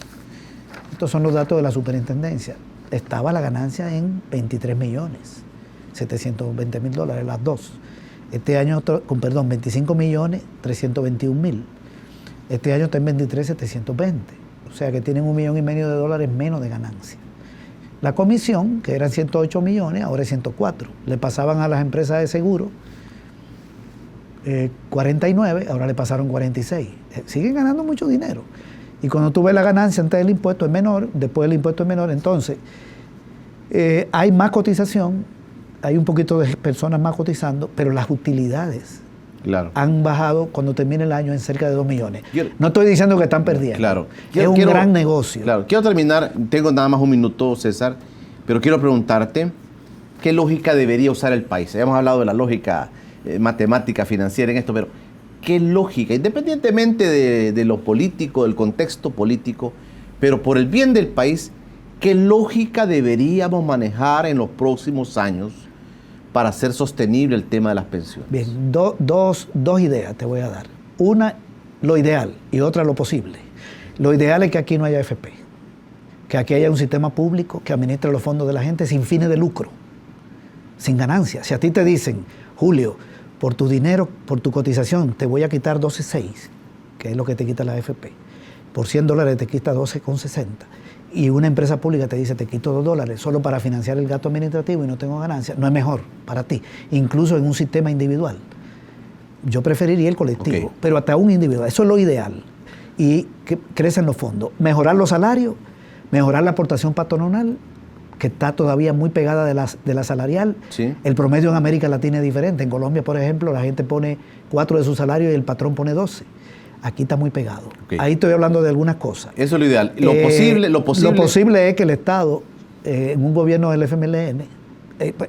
estos son los datos de la superintendencia, estaba la ganancia en $23.720.000, las dos. Este año, 25.321.000. Este año está en 23.720. O sea que tienen $1,5 millones menos de ganancia. La comisión, que eran 108 millones, ahora es 104. Le pasaban a las empresas de seguro 49, ahora le pasaron 46. Siguen ganando mucho dinero. Y cuando tú ves la ganancia antes del impuesto es menor, después del impuesto es menor, entonces hay más cotización, hay un poquito de personas más cotizando, pero las utilidades han bajado cuando termine el año en cerca de 2 millones. No estoy diciendo que están perdiendo. Claro. Es un gran negocio. Claro. Quiero terminar, tengo nada más un minuto, César, pero quiero preguntarte, ¿qué lógica debería usar el país? Hemos hablado de la lógica matemática, financiera en esto, pero ¿qué lógica? Independientemente de lo político, del contexto político, pero por el bien del país, ¿qué lógica deberíamos manejar en los próximos años para hacer sostenible el tema de las pensiones? Bien, dos ideas te voy a dar. Una, lo ideal, y otra, lo posible. Lo ideal es que aquí no haya AFP, que aquí haya un sistema público que administre los fondos de la gente sin fines de lucro, sin ganancia. Si a ti te dicen, Julio, por tu dinero, por tu cotización, te voy a quitar 12.6, que es lo que te quita la AFP. Por $100 te quita 12.60. Y una empresa pública te dice, te quito $2 solo para financiar el gasto administrativo y no tengo ganancia, no es mejor para ti, incluso en un sistema individual. Yo preferiría el colectivo, pero hasta un individual, eso es lo ideal. Y que crecen los fondos. Mejorar los salarios, mejorar la aportación patronal, que está todavía muy pegada de la salarial. Sí. El promedio en América Latina es diferente. En Colombia, por ejemplo, la gente pone 4 de su salario y el patrón pone 12. Aquí está muy pegado. Ahí estoy hablando de algunas cosas. Eso es lo ideal. Lo posible es que el Estado, en un gobierno del FMLN,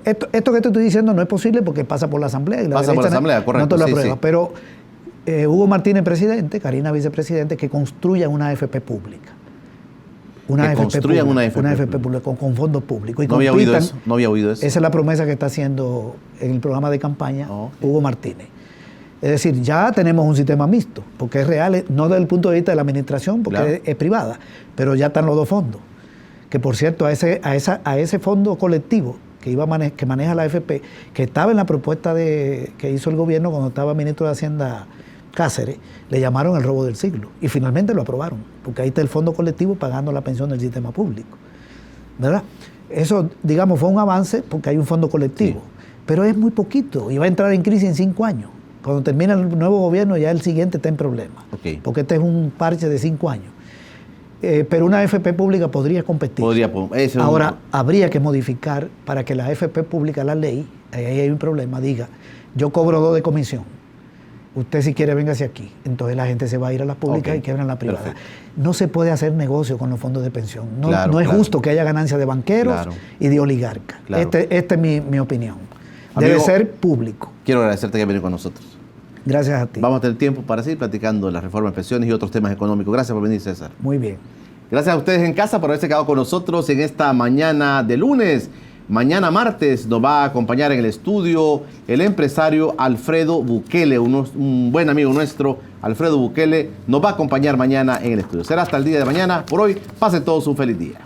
esto que te estoy diciendo no es posible porque pasa por la Asamblea. Y pasa por la Asamblea, correcto. No te lo aprueba. Sí. Pero Hugo Martínez, presidente, Karina, vicepresidente, que construyan una AFP pública. Una AFP pública con fondos públicos. Y no había oído eso. Esa es la promesa que está haciendo en el programa de campaña Hugo Martínez. Es decir, ya tenemos un sistema mixto, porque es real, no desde el punto de vista de la administración, porque es privada, pero ya están los dos fondos. Que por cierto, a ese fondo colectivo que maneja la AFP, que estaba en la propuesta que hizo el gobierno cuando estaba ministro de Hacienda Cáceres, le llamaron el robo del siglo y finalmente lo aprobaron, porque ahí está el fondo colectivo pagando la pensión del sistema público, ¿verdad? Eso, digamos, fue un avance porque hay un fondo colectivo, pero es muy poquito y va a entrar en crisis en 5 años. Cuando termine el nuevo gobierno ya el siguiente está en problemas, porque este es un parche de 5 años. Pero una AFP pública podría competir. Ahora, habría que modificar para que la AFP pública, la ley, ahí hay un problema, diga, yo cobro 2 de comisión. Usted si quiere véngase aquí. Entonces la gente se va a ir a las públicas y quebran la privada. Perfecto. No se puede hacer negocio con los fondos de pensión. No es justo que haya ganancias de banqueros y de oligarcas. Esta es mi opinión. Amigo, debe ser público. Quiero agradecerte que hayas venido con nosotros. Gracias a ti. Vamos a tener tiempo para seguir platicando de las reformas de pensiones y otros temas económicos. Gracias por venir, César. Muy bien. Gracias a ustedes en casa por haberse quedado con nosotros en esta mañana de lunes. Mañana martes nos va a acompañar en el estudio el empresario Alfredo Bukele, un buen amigo nuestro. Alfredo Bukele nos va a acompañar mañana en el estudio. Será hasta el día de mañana. Por hoy, pasen todos un feliz día.